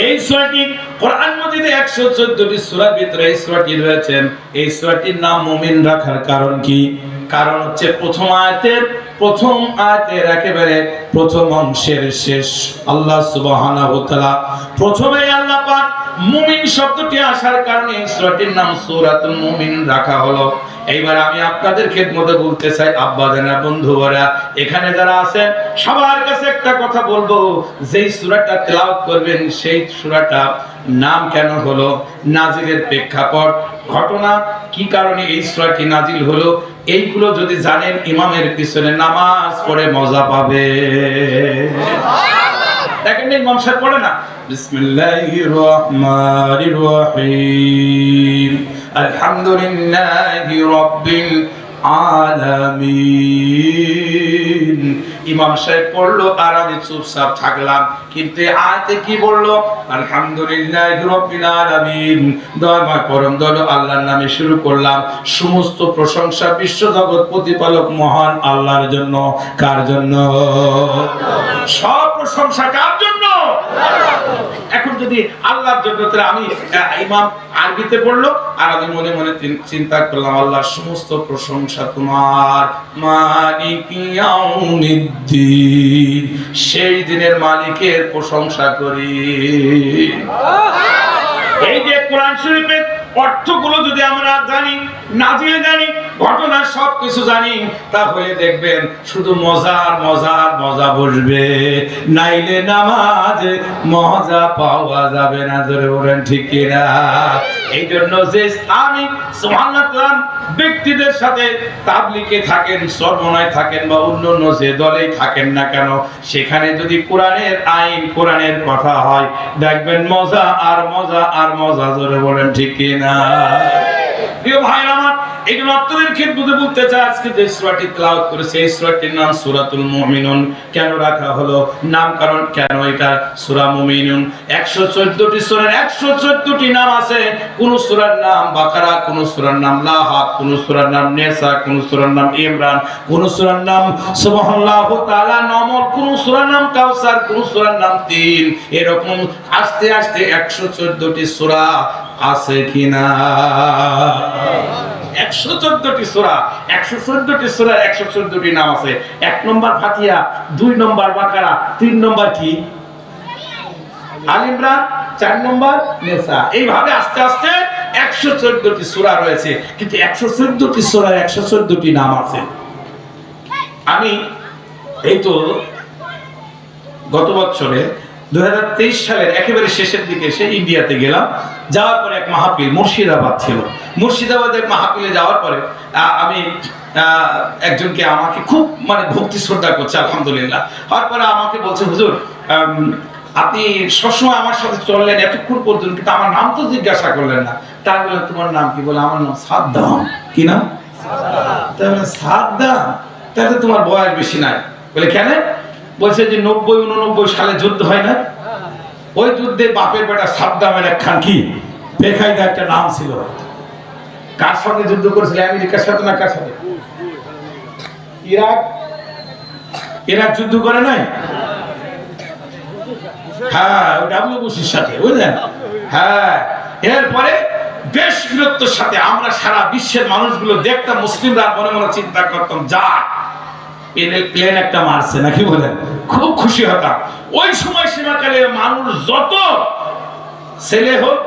এই সূরাটি কোরআন মাজিদে 114টি সূরার ভিতরে এই সূরাটি রয়েছে। এই সূরাটির নাম মুমিন রাখার কারণ কি? কারণ হচ্ছে প্রথম আয়াতের একেবারে প্রথম অংশের শেষ আল্লাহ সুবহানাহু ওয়া তাআলা প্রথমে আল্লাহ পাক মুমিন শব্দটি আসার কারণে এই সূরাটির নাম সূরাতুল মুমিন রাখা হলো। এইবার আমি আপনাদের খেদমতে বলতে চাই, আব্বাজানা বন্ধুরা এখানে যারা আছেন সবার কাছে একটা কথা বলবো, যেই সূরাটা তেলাওয়াত করবেন সেই সূরাটা নাম কেন হলো, নাজিলের প্রেক্ষাপট, ঘটনা, কি কারণে এই সূরাটি নাজিল হলো, এইগুলো যদি জানেন ইমামের পিছনে নামাজ পড়ে মজা পাবে। দেখেন ইমাম সাহেব পড়ে না, বিসমিল্লাহির রহমানির রহিম আলহামদুলিল্লাহি রাব্বিল আলামিন। ইমাম সাহেব পড়লো আর আমি চুপচাপ থাকলাম, কিন্তু আয়াতে কি বললো? আলহামদুলিল্লাহি রাব্বিল আলামিন। দয়াময় পরম দয়ালু আল্লাহর নামে শুরু করলাম। সমস্ত প্রশংসা বিশ্ব জগৎ প্রতিপালক মহান আল্লাহর জন্য। কার জন্য? সব প্রশংসা কার জন্য? এখন যদি আল্লাহর জন্য, তাহলে আমি ইমাম আরবিতে পড়লো আর আমি মনে মনে চিন্তা করলাম আল্লাহ সমস্ত প্রশংসা তোমার, মালিকি ইয়াউমিদ্দিন, সেই দিনের মালিকের প্রশংসা করি। এই যে কোরআন শরীফের অর্থগুলো যদি আমরা জানি, নাজিল জানি, ঘটনা সবকিছু জানি, তাহলে দেখবেন শুধু মজার মজার মজা বসবে, নাইলে নামাজে মজা পাওয়া যাবে না। ধরে বলেন ঠিক কিনা? এই জন্য যে ইসলামিক সুবহানাল্লাহ ব্যক্তিদের সাথে তাবলীগে থাকেন, সর্বনয় থাকেন বা অন্যান্য যে দলেই থাকেন না কেন, সেখানে যদি কোরআনের আইন, কোরআনের কথা হয়, দেখবেন মজা আর মজা আর মজা। ধরে বলেন ঠিক কিনা? প্রিয় ভাইরা আমার, এই জন্য আপনাদের খেদমতে বলতে চাই, আজকে যে সূরাটি তেলাওয়াত করেছে এই সূরাটির নাম সূরাতুল মুমিনুন। কেন রাখা হলো নামকরণ? কেন এটা সূরা মুমিনুন? 114টি সূরার 114টি নাম আছে। কোন সূরার নাম বাকারা, কোন সূরার নাম লাহাব, কোন সূরার নাম নিসা, কোন সূরার নাম ইমরান, কোন সূরার নাম সুবহানাল্লাহু তাআলা নমল, কোন সূরার নাম কাউসার, কোন সূরার নাম তিন। এরকম আস্তে আস্তে 114টি সূরা আছে কিনা? 114টি সূরা, 114টি সূরার 114টি নাম আছে। 1 নম্বর ফাতিহা, 2 নম্বর বাকারা, 3 নম্বর কি আল ইমরান, 4 নম্বর নিসা। এইভাবে আস্তে আস্তে 114টি সূরা রয়েছে, কিন্তু 114টি সূরার 114টি নাম আছে। আমি এই তো গত বছরে 2023 সালের একেবারে শেষের দিকে সে ইন্ডিয়াতে গেলাম। যাওয়ার পরে এক মাহফিল মুর্শিদাবাদ ছিল। মুর্শিদাবাদের মাহফিলে যাওয়ার পরে আমি একজনকে, আমাকে খুব মানে ভক্তি শ্রদ্ধা করছে আলহামদুলিল্লাহ, তারপরে আমাকে বলছে, হুজুর আপনি সবসময় আমার সাথে চললেন এতক্ষণ পর্যন্ত, কিন্তু আমার নাম তো জিজ্ঞাসা করলেন না। তাই বলে তোমার নাম কি? বলে আমার নাম সাদ্দাম। কি নাম? তাই বলে সাদ্দাম, তাহলে তোমার বয়স বেশি নাই। বলে কেন? বলছে যে 90-89 সালে যুদ্ধ হয় না, ওই যুদ্ধে বাপের বেটা সাদ্দামের একখান কি বেকায়দা একটা নাম ছিল। কার সঙ্গে যুদ্ধ করেছিল? আমেরিকার সাথে না কার সাথে? ইরাক যুদ্ধ করে নাই? হ্যাঁ, ডাব্লিউ বুশের সাথে, বুঝলেন? হ্যাঁ, এরপরে বেশ বীরত্বের সাথে আমরা সারা বিশ্বের মানুষগুলো দেখতাম, মুসলিমরা মনে মনে চিন্তা করতাম, যা প্লেন একটা মারছে নাকি, বলেন, খুব খুশি হতাম। ওই সময় সীমাকালে মানুষ যত ছেলে হোক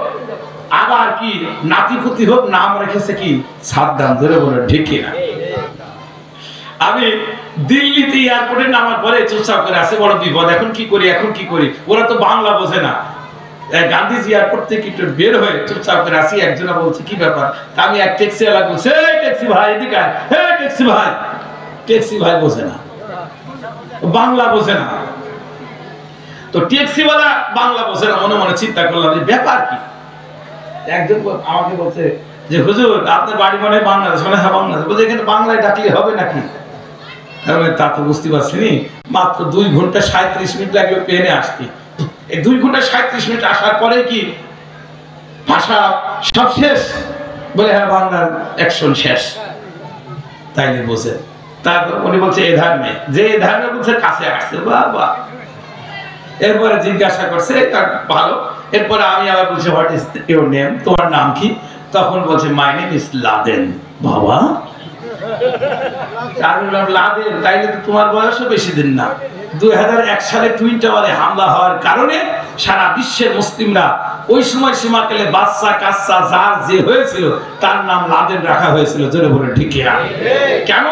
আবার কি নাতিপুতি হোক, নাম রেখেছে কি সাদ্দাম। ধরে বলেন ঠিক কিনা? আমি দিল্লিতে এয়ারপোর্টে নামার পরে চুপচাপ করে আছে, বড় বিপদ, এখন কি করি, এখন কি করি। ওরা তো বাংলা বোঝে না। গান্ধীজি এয়ারপোর্ট থেকে একটু বের হয়ে চুপচাপ করে আসি। একজনা বলছে কি ব্যাপার? আমি এক ট্যাক্সিওয়ালা বলছে, ট্যাক্সি ভাই এদিকে আয়। হ্যাঁ ট্যাক্সি ভাই। ট্যাক্সি ভাই বোঝে না, বাংলা বোঝে না। তো ট্যাক্সিওয়ালা বাংলা বোঝে না, মনে মনে চিন্তা করলাম যে ব্যাপার কি। একজন আমাকে বলছে যে হুজুর আপনার বাড়ি মনে হয় বাংলাদেশ। মানে হ্যাঁ বাংলাদেশ। বলছে এখানে বাংলায় ডাকলে হবে নাকি? তা তো বুঝতে পারছি নি, মাত্র 2 ঘন্টা 37 মিনিট লাগবে প্লেনে আসতে। এই 2 ঘন্টা 37 মিনিট আসার পরে কি ভাষা সব শেষ? বলে হ্যাঁ বাংলার অ্যাকশন শেষ। তাইলে বোঝে। তারপর উনি বলছে এ ধার্মে, যে ধার্মে বলছে কাছে আসছে। বাবা এরপরে জিজ্ঞাসা করছে ভালো, এরপরে আমি আবার বলছি হোয়াট ইজ ইউর নেম, তোমার নাম কি? তখন বলছে মাই নেম ইজ লাদেন। বাবা, লাদেন, তাইলে তো তোমার বয়সও বেশি দিন না। 2001 সালে টুইন টাওয়ারে হামলা হওয়ার কারণে সারা বিশ্বের মুসলিমরা ওই সময় সীমাকালে বাচ্চা কাচ্চা যার যে হয়েছিল তার নাম লাদেন রাখা হয়েছিল। জোরে বলে ঠিক কিনা? কেন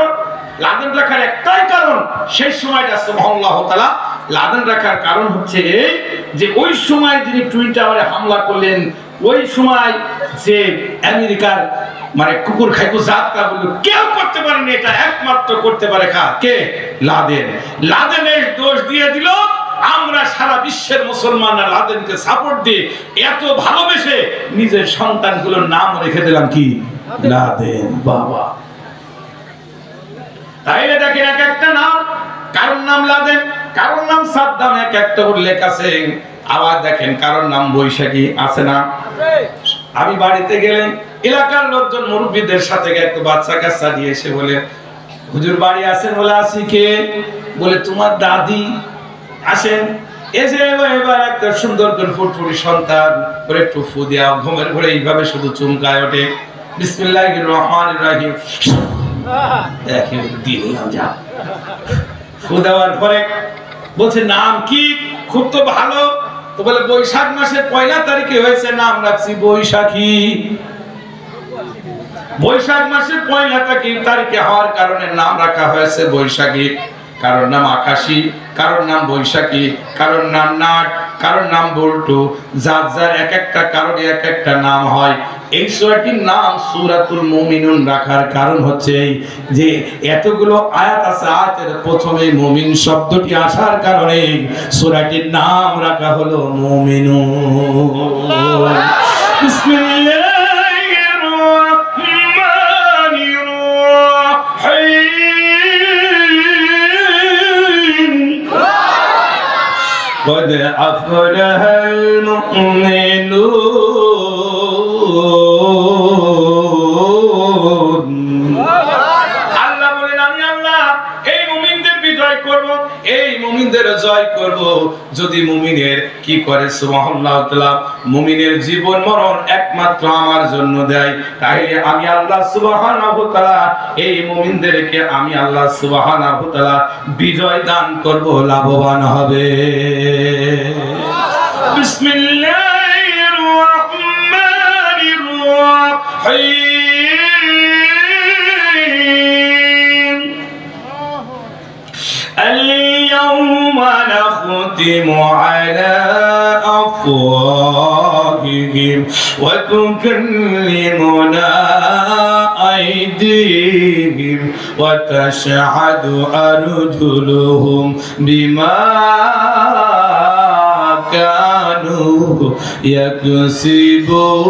লাদেন রাখার একটাই কারণ, সেই সময়টা সুবহানাল্লাহু তাআলা লাদেন রাখার কারণ হচ্ছে এই যে ওই সময় যিনি টুইন টাওয়ারে হামলা করলেন, ওই সময় যে আমেরিকার মানে কুকুর খাইকু যাত্রা বললো কেউ করতে পারেনি, এটা একমাত্র করতে পারে কে? লাদেন। লাদেনের দোষ দিয়ে দিল। আমরা সারা বিশ্বের মুসলমানরা লাদেনকে সাপোর্ট দিয়ে এত ভালোবেসে নিজের সন্তানগুলোর নাম রেখে দিলাম কি? লাদেন। বাবা, তাইলে দেখেন এক একটা নাম, কারোর নাম লাদেন, কারোর নাম সাদ্দাম, এক একটা উল্লেখ আছে। আবার দেখেন কারোর নাম বৈশাখী, আছে না? আমি বাড়িতে গেলেন, এলাকার লোকজন মুরব্বীদের সাথে একটা বাচ্চা কাচ্চা নিয়ে এসে বলে হুজুর বাড়ি আছেন? বলে আসি। কে? বলে তোমার দাদি। আসেন। এসে এবার একটা সুন্দর করে ফুটফুটি সন্তান করে একটু ফু দেওয়া, ঘুমের ঘরে এইভাবে শুধু চুমকায় ওঠে, বিসমিল্লাহির রহমানির রহিম দিলাম যা। ফু দেওয়ার পরে বলছে নাম কি? খুব তো ভালো। তো বলে বৈশাখ মাসের 1 তারিখে হয়েছে, নাম রাখছি বৈশাখী। বৈশাখ মাসের 1 তারিখে হওয়ার কারণে নাম রাখা হয়েছে বৈশাখী। কারোর নাম আকাশী, কারোর নাম বৈশাখী, কারোর নাম নাট, কারোর নাম বল্টু, যার যার এক একটা কারণে এক একটা নাম হয়। এই সূরাটির নাম সূরাতুল মুমিনুন রাখার কারণ হচ্ছে এই যে এতগুলো আয়াত আছে, আয়াতের প্রথমে মুমিন শব্দটি আসার কারণে সূরাটির নাম রাখা হলো মুমিনুন। বিসমিল্লাহির রহমানির রহিম। قد أفلح المؤمنون। আল্লাহ বলেন আমি আল্লাহ এই মুমিনদের বিজয় করব, এই মুমিনদের জয় করব যদি মুমিনের কি করে সুবহানাল্লাহ তাআলা মুমিনের জীবন মরণ একমাত্র আমার জন্য দেয়, তাহলে আমি আল্লাহ সুবহানাহু তাআলা এই মুমিনদেরকে আমি আল্লাহ সুবহানাহু তাআলা বিজয় দান করব, লাভবান হবে। বিসমিল্লাহির রহমানির রহিম। اليوم نختم على أفواههم وتكلمنا أيديهم وتشهد أرجلهم بما كانوا يكسبون।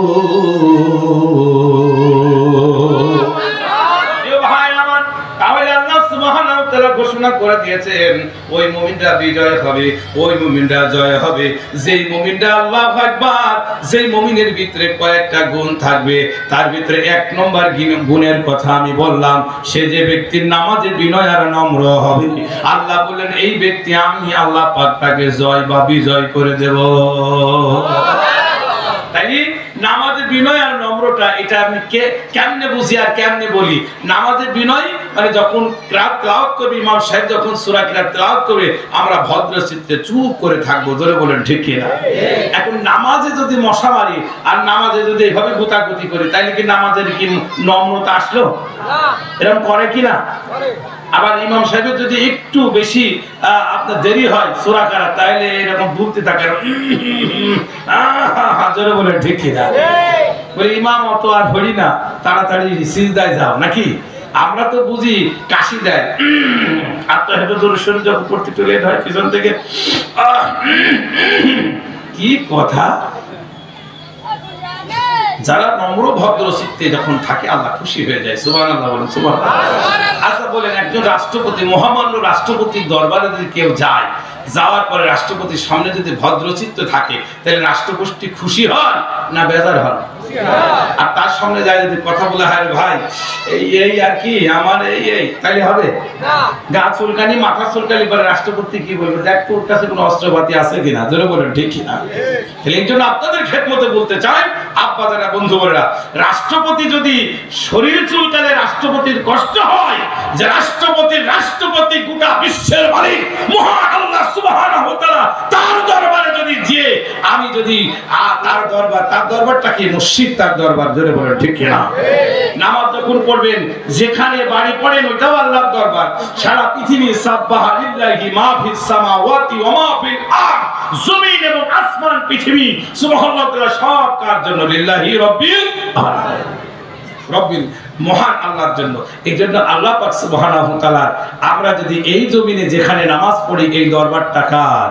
ঘোষণা করে দিয়েছেন ওই মুমিনরা বিজয় হবে, ওই মুমিনরা জয় হবে যেই মুমিনরা আল্লাহু আকবার, যেই মুমিনের ভিতরে কয়েকটা গুণ থাকবে, তার ভিতরে 1 নম্বর গুণের কথা আমি বললাম, সে যে ব্যক্তির নামাজে বিনয় আর নম্র হবে, আল্লাহ বললেন এই ব্যক্তি আমি আল্লাহ পাক তাকে জয় বা বিজয় করে দেব। তাই নামাজে বিনয় আর নম্রতা এটা আমি কেমনে বুঝি আর কেমনে বলি? নামাজে বিনয় মানে যখন কিরাত তেলাওয়াত করবে, ইমাম সাহেব যখন সূরা কিরাত তেলাওয়াত করবে, আমরা ভদ্র চিত্তে চুপ করে থাকবো। জোরে বলেন ঠিক কি না? এখন নামাজে যদি মশা মারি আর নামাজে যদি এভাবে গুতাগুতি করি, তাইলে কি নামাজের কি নম্রতা আসলো? এরকম করে কি না? আবার ইমাম সাহেবের যদি একটু বেশি আপনার দেরি হয় সূরা কারা, তাহলে এরকম ভুলতে থাকে, জোরে বলে ঠিক কি না? বলে ইমাম অত আর হরি না, তাড়াতাড়ি সিজদায় যাও নাকি? আমরা তো বুঝি কাশি দেয়, আর তো হেঁটে জোরে শরীর যখন করতে চলে হয় পিছন থেকে কি কথা। যারা নম্র ভদ্র চিত্তে যখন থাকে আল্লাহ খুশি হয়ে যায়। সুবহানাল্লাহ বলেন, সুবহানাল্লাহ। আচ্ছা বলেন, একজন রাষ্ট্রপতি, মহামান্য রাষ্ট্রপতির দরবারে যদি কেউ যায়, যাওয়ার পরে রাষ্ট্রপতির সামনে যদি ভদ্রচিত্ত থাকে, তাহলে রাষ্ট্রপতি খুশি হন না বেজার হন? আর তার সামনে যায় যদি কথা বলে হায় ভাই এই আর কি আমার এই তাইলে হবে না? গা চুলকানি মাথা চুলকানি পরে রাষ্ট্রপতি কি বলবে, দেখ তোর কাছে কোনো অস্ত্রপাতি আছে কিনা, জোরে বলেন ঠিক কিনা? এই জন্য আপনাদের খেদমতে বলতে চাই আব্বা যারা বন্ধু বোনেরা, রাষ্ট্রপতি যদি শরীর চুলকালে রাষ্ট্রপতির কষ্ট হয়, যে রাষ্ট্রপতি গোটা বিশ্বের মালিক মহান আল্লাহ সুবহানাহু ওয়া তাআলা, তার দরবারে যদি যে আমি যদি তার দরবারটা কি মসজিদ, তার দরবার, জোরে বলেন ঠিক কিনা? নামাজ যখন পড়বেন যেখানে বাড়ি পড়েন ওইটাও আল্লাহর দরবার। সারা পৃথিবী সাব্বাহা লিল্লাহি মা ফিস সামাওয়াতি ওয়া মা ফিল আরদ, জমিন এবং আসমান পৃথিবী সুবহানাল্লাহ তাআলা সব কার জন্য? লিল্লাহি রাব্বিল আলামিন, রব্বিল মহান আল্লাহর জন্য। এই জন্য আল্লাহ পাক সুবহানাহু ওয়া তাআলা আমরা যদি এই জমিনে যেখানে নামাজ পড়ি এই দরবারটা কার?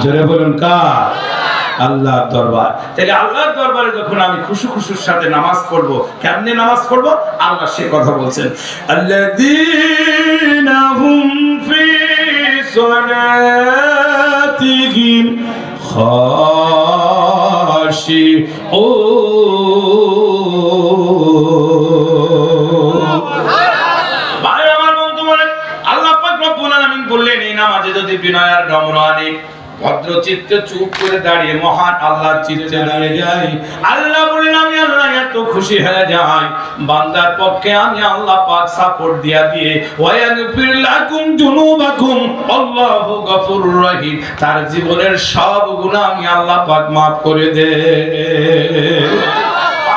জোরে বলুন কার? আল্লাহর দরবার। তাহলে আল্লাহর দরবারে যখন আমি খুশুর সাথে নামাজ পড়বো, কেমনে নামাজ পড়বো? আল্লাহ সে কথা বলছেন, আল্লাযীনা হুম ফি সালাতিহিম খাশিউন। ভাই আমার বন্ধু বলেন, আল্লাহ পাক রব্বুল আলামিন বললেন এই নামাজে যদি বিনয় আর নম্র আনি, ভদ্র চিত্তে চুপ করে দাঁড়িয়ে মহান আল্লাহর চিত্তে দাঁড়িয়ে যাই, আল্লাহ বলেন আমি আল্লাহ এত খুশি হয়ে যাই, বান্দার পক্ষে আমি আল্লাহ পাক সাপোর্ট দিয়ে ওয়ায়াগফির লাকুম যুনুবাকুম আল্লাহু গফুরুর রহিম, তার জীবনের সব গুনাহ আমি আল্লাহ পাক maaf করে দেয়।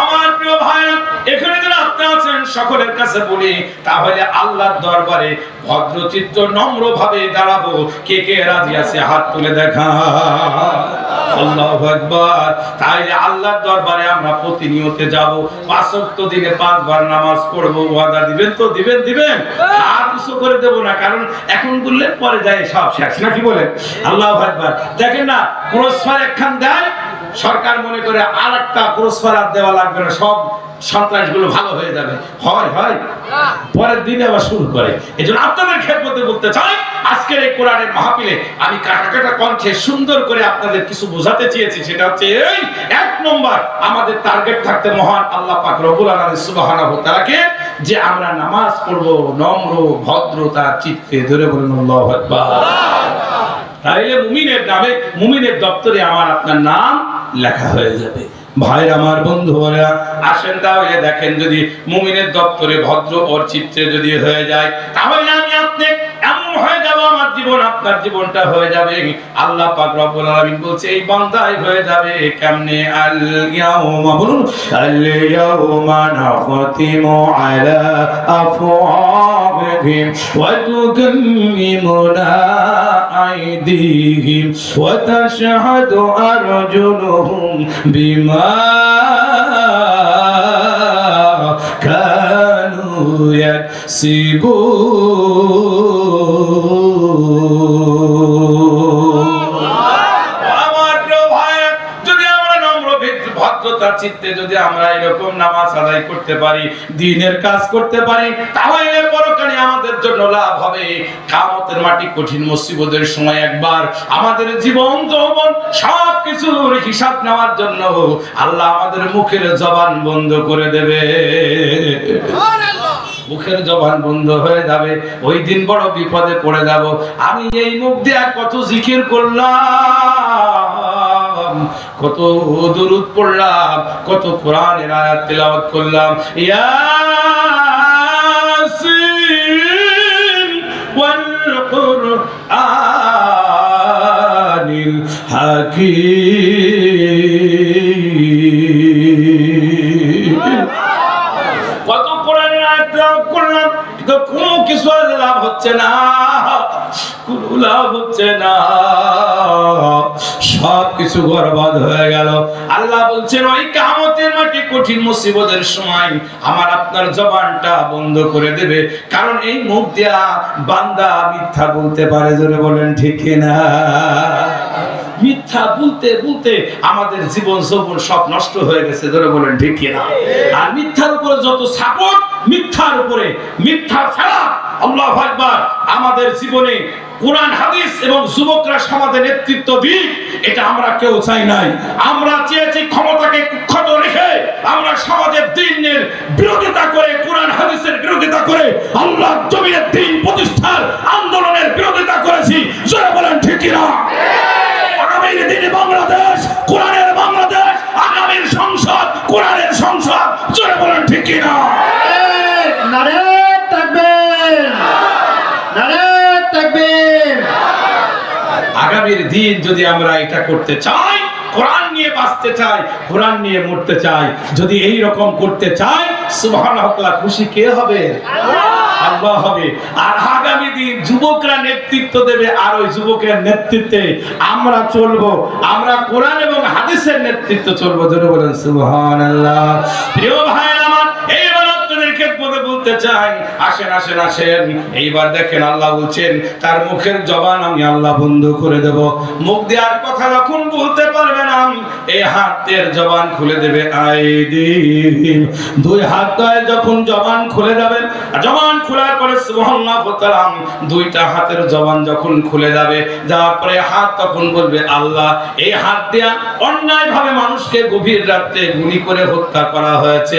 আমার প্রিয় ভাইরা, এখানে যারা আপনি আছেন সকলের কাছে বলি, তাহলে আল্লাহর দরবারে ভদ্রচিত্ত নম্র ভাবে দাঁড়াবো। কে কে রাজি আছে হাত তুলে দেখা। আল্লাহু আকবার। তাইলে আল্লাহর দরবারে আমরা প্রতিনিয়ত যাব, 5 ওয়াক্ত দিনে 5 বার নামাজ পড়বো। ওয়াদা দিবেন তো? দিবেন আর কিছু করে দেব না, কারণ এখন বললে পরে যায় সব শেষ, নাকি বলেন? আল্লাহু আকবার। দেখেন না, ক্রসফায়ার একখান দেয়, সরকার মনে করে আর একটা ক্রসফায়ার দেওয়া লাগবে না, সব সন্ত্রাসগুলো ভালো হয়ে যাবে। হয় পরের দিনে আবার শুরু করে। এজন্য আপনাদের খেদমতে বলতে চাই, আজকের এই কোরআনের মাহফিলে আমি কাটা কণ্ঠে সুন্দর করে আপনাদের কিছু বোঝাতে চেয়েছি। সেটা হচ্ছে এই 1 নম্বর, আমাদের টার্গেট থাকতে মহান আল্লাহ পাক রব্বুল আলামিন সুবহানাহু ওয়া তাআলাকে যে আমরা নামাজ পড়বো নম্র ভদ্রতা চিত্তে, ধরে বলুন আল্লাহু আকবার। তাইলে মুমিনের নামে, মুমিনের দপ্তরে আমার আপনার নাম লেখা হয়ে যাবে। ভাই আমার বন্ধুরা আসেন, তাহলে দেখেন যদি মুমিনের দপ্তরে ভদ্র ওর চিত্রে যদি হয়ে যায়, তাহলে আমি আপনি এমন হয়ে যাব, আমার জীবন আপনার জীবনটা হয়ে যাবে। আল্লাহ পাক রব্বুল আলামিন বলছে এই বান্দাই হয়ে যাবে। কেমনে? আল ইয়াউমা, বলুন আল ইয়াউমা নাখতিমু আলা আফওয়াহিহিম ওয়া তুকাল্লিমুনা আইদিহিম ওয়া তাশহাদু আরজুলুহুম বিমা কানু ইয়াকসিবুন। ভদ্রতার চিত্তে যদি আমরা এরকম নামাজ আদায় করতে পারি, দ্বীনের কাজ করতে পারি, তাহলে পরকালে আমাদের জন্য লাভ হবে। কিয়ামতের মাটি কঠিন মুসিবতের সময় একবার আমাদের জীবন যৌবন সবকিছুর হিসাব নেওয়ার জন্য আল্লাহ আমাদের মুখের জবান বন্ধ করে দেবে। মুখের জবান বন্ধ হয়ে যাবে, ওই দিন বড় বিপদে পড়ে যাব। আমি এই মুখ দিয়ে কত জিকির করলাম, কত দুরূদ পড়লাম, কত কোরআনের আয়াত তেলাওয়াত করলাম। ইয়াসিন ওয়াল কুরআনিল হাকীম, কত কোরআনের আয়াত তেলাওয়াত করলাম, কিন্তু কোনো কিছু লাভ হচ্ছে না, কোনো লাভ হচ্ছে না, সব কিছু বরবাদ হয়ে গেল। আল্লাহ বলছেন ওই কিয়ামতের মাটি কঠিন মুসিবতের সময় আমার আপনার জবানটা বন্ধ করে দেবে, কারণ এই মুখ দিয়া বান্দা মিথ্যা বলতে পারে। জোরে বলেন ঠিক কিনা? মিথ্যা বলতে বলতে আমাদের জীবন যৌবন সব নষ্ট হয়ে গেছে। ধরে বলেন ঠিক কিনা? আর মিথ্যার উপরে যত সাপোর্ট, মিথ্যার উপরে মিথ্যা ছাড়া আল্লাহু আকবার আমাদের জীবনে কোরআন হাদিস এবং যুবকরা সমাজে নেতৃত্ব দিক, এটা আমরা কেউ চাই নাই। আমরা চেয়েছি ক্ষমতাকে কুক্ষত রেখে আমরা সমাজের দ্বীনের বিরোধিতা করে, কোরআন হাদিসের বিরোধিতা করে, আল্লাহর জমিনের দ্বীন প্রতিষ্ঠার আন্দোলনের বিরোধিতা করেছি। জোরে বলেন ঠিক কি না? আগামীর দিনে বাংলাদেশ কোরআনের বাংলাদেশ, আগামীর সংসদ কোরআনের সংসদ। জোরে বলেন ঠিক কি না? নারে তাকবীর, নারে তাকবীর। আগামীর দিন যদি আমরা এটা করতে চাই, কোরআন নিয়ে বাঁচতে চাই, কোরআন নিয়ে মরতে চাই, যদি এই রকম করতে চাই, সুবহানাহু ওয়া তাআলা খুশি কে হবে? আল্লাহ হবে। আর আগামী দিন যুবকরা নেতৃত্ব দেবে, আর ওই যুবকের নেতৃত্বে আমরা চলবো, আমরা কোরআন এবং হাদিসের নেতৃত্ব চলবো। জোরে বলেন সুবহানাল্লাহ। প্রিয় ভাই আমার, এইবার আপনাদের খেদমতে বলতে চাই, আসেন আসেন আসেন। এইবার দেখেন আল্লাহ বলছেন তার মুখের জবান আমি আল্লাহ বন্ধ করে দেব। মুখ দেওয়ার কথা যখন বলতে পারবে না, এই হাতের জবান খুলে দেবে। আইদিহিম, দুই হাত দিয়ে যখন জবান খুলে যাবে, জবান খোলার পরে সুবহানাল্লাহ ওয়া তাআলা দুইটা হাতের জবান যখন খুলে যাবে, যাওয়ার পরে হাত তখন বলবে আল্লাহ, এই হাত দিয়া অন্যায় ভাবে মানুষকে গভীর রাতে গুলি করে হত্যা করা হয়েছে।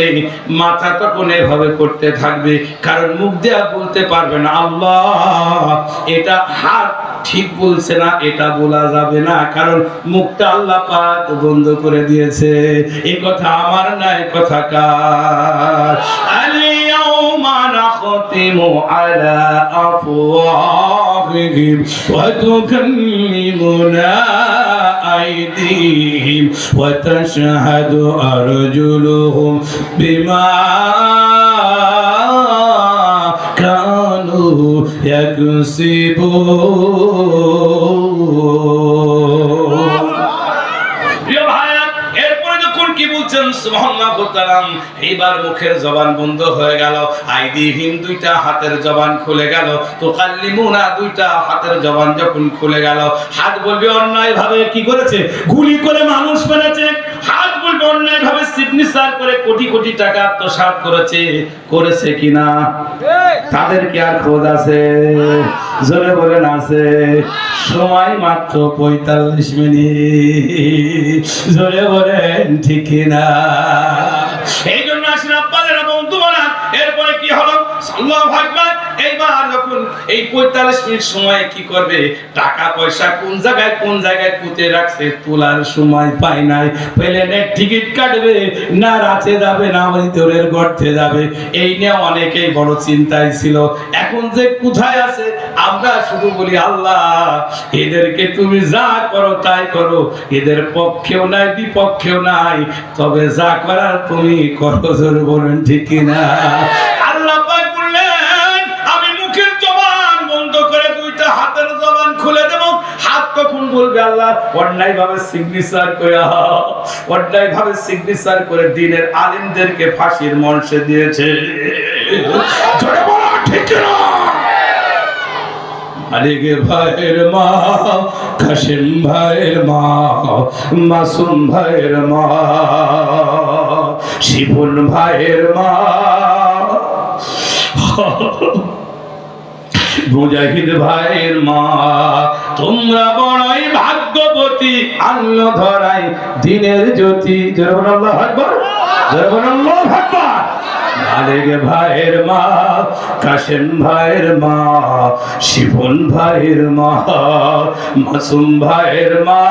মাথা তখন এভাবে করতে থাকবে, কারণ মুখ দেয়া বলতে পারবে না আল্লাহ এটা হাত ঠিক বলছে না, এটা বলা যাবে না, কারণ মুখটা আল্লাহ পাক বন্ধ করে দিয়েছে। এই কথা আমার না, এই কথা কার? আল-ইয়াউমা নাখতিমু আলা আফওয়াহিহিম ওয়া তুকাল্লিমুনা আইদিহিম ওয়া তাশহাদু আরজুলুহুম বিমা কানু ইয়াকসিবুন। সুবহানাল্লাহু ওয়া তাআলা এইবার মুখের জবান বন্ধ হয়ে গেল। আইদিহিম, দুইটা হাতের জবান খুলে গেল। তুকাল্লিমুনা, দুইটা হাতের জবান যখন খুলে গেল, হাত বলবে অন্যায় ভাবে কি করেছে? গুলি করে মানুষ মেরেছে। হাত বলবে অন্যায় ভাবে সিগনেচার করে কোটি কোটি টাকা আত্মসাৎ করেছে। করেছে কিনা? তাদের কি আর খোঁজ আছে? জোরে বলেন আছে। সময় মাত্র 45 মিনিট। জোরে বলেন ঠিক না? এই জন্য আসেন আপনাদের বন্ধুরা, এরপরে কি হলো? আল্লাহু আকবার। এইবার যখন এই 45 মিনিট সময় কি করবে? টাকা পয়সা কোন জায়গায় পুঁতে রাখছে, তোলার সময় পায় নাই। প্লেনের টিকিট কাটবে না, রাতে যাবে না ভিতরের গর্তে যাবে, এই নিয়ে অনেকেই বড় চিন্তায় ছিল। এখন যে কোথায় আছে, আমরা শুধু বলি আল্লাহ এদেরকে তুমি যা করো তাই করো, এদের পক্ষেও নাই বিপক্ষেও নাই, তবে যা করার তুমি করো। জোরে বলেন ঠিক কিনা? আল্লাহ পাক বললেন আমি মুখের জবান বন্ধ করে দুইটা হাতের জবান খুলে দেব। হাত তখন বলবে আল্লাহ অন্যায় ভাবে সিগনেচার করে দ্বীনের আলেমদেরকে ফাঁসির মঞ্চে দিয়েছে। জোরে বলো ঠিক না? আলিগে ভাইয়ের মা, কাসিম ভাইয়ের মা, মাসুম ভাইয়ের মা, শিবুল ভাইয়ের মা, মুজাহিদ ভাইয়ের মা, তোমরা বড়ই ভাগ্যবতী, আল্লাহ ধরাই দিনের জ্যোতি। জোরে বলো আল্লাহু আকবার, জোরে বলো আল্লাহু আকবার। আলিগে ভাইয়ের মা, কাসিম ভাইয়ের মা, শিবুল ভাইয়ের মা, মাসুম ভাইয়ের মা,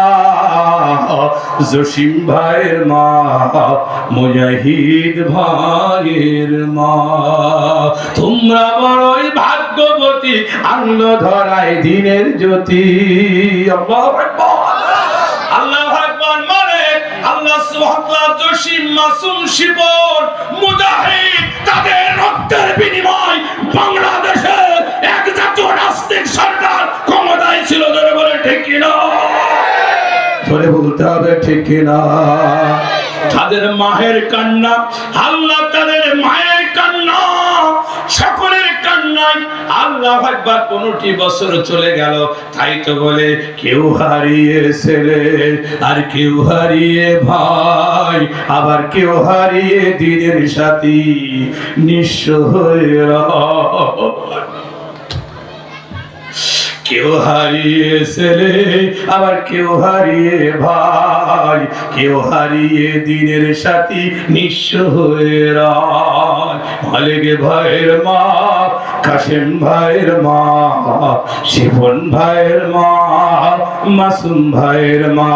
জসিম ভাইয়ের মা, মুজাহিদ ভাইয়ের মা, তোমরা বড়ই ভাগ্যবতী, আল্লাহ ধরাই দিনের জ্যোতি। আল্লাহু আকবার, আল্লাহু আকবার। মানে আল্লাহ সুবহানাহু ওয়া তাআলা জসিম, মাসুম, শিবুল, মুজাহিদ, তাদের রক্তের বিনিময় বাংলাদেশে এক জাতীয় নাস্তিক সরকার ক্ষমতায় ছিল। ধরে বলে ঠিক কিনা? ধরে বলতে হবে ঠিক কিনা? তাদের মায়ের কান্না, আল্লাহ তাদের মায়ের কান্না, সকলের কান্নায় আল্লাহু আকবার 15টি বছর চলে গেল। তাই তো বলে কেউ হারিয়ে ছেলে, আর কেউ হারিয়ে ভাই, আবার কেউ হারিয়ে দিনের সাথী, নিঃস্ব হয়ে কেউ হারিয়ে ছেলে, আবার কেউ হারিয়ে ভাই, কেউ হারিয়ে দিনের সাথী নিঃস্ব হয়ে রায়। মালেকে ভাইয়ের মা, কাশেম ভাইয়ের মা, শিবন ভাইয়ের মা, মাসুম ভাইয়ের মা,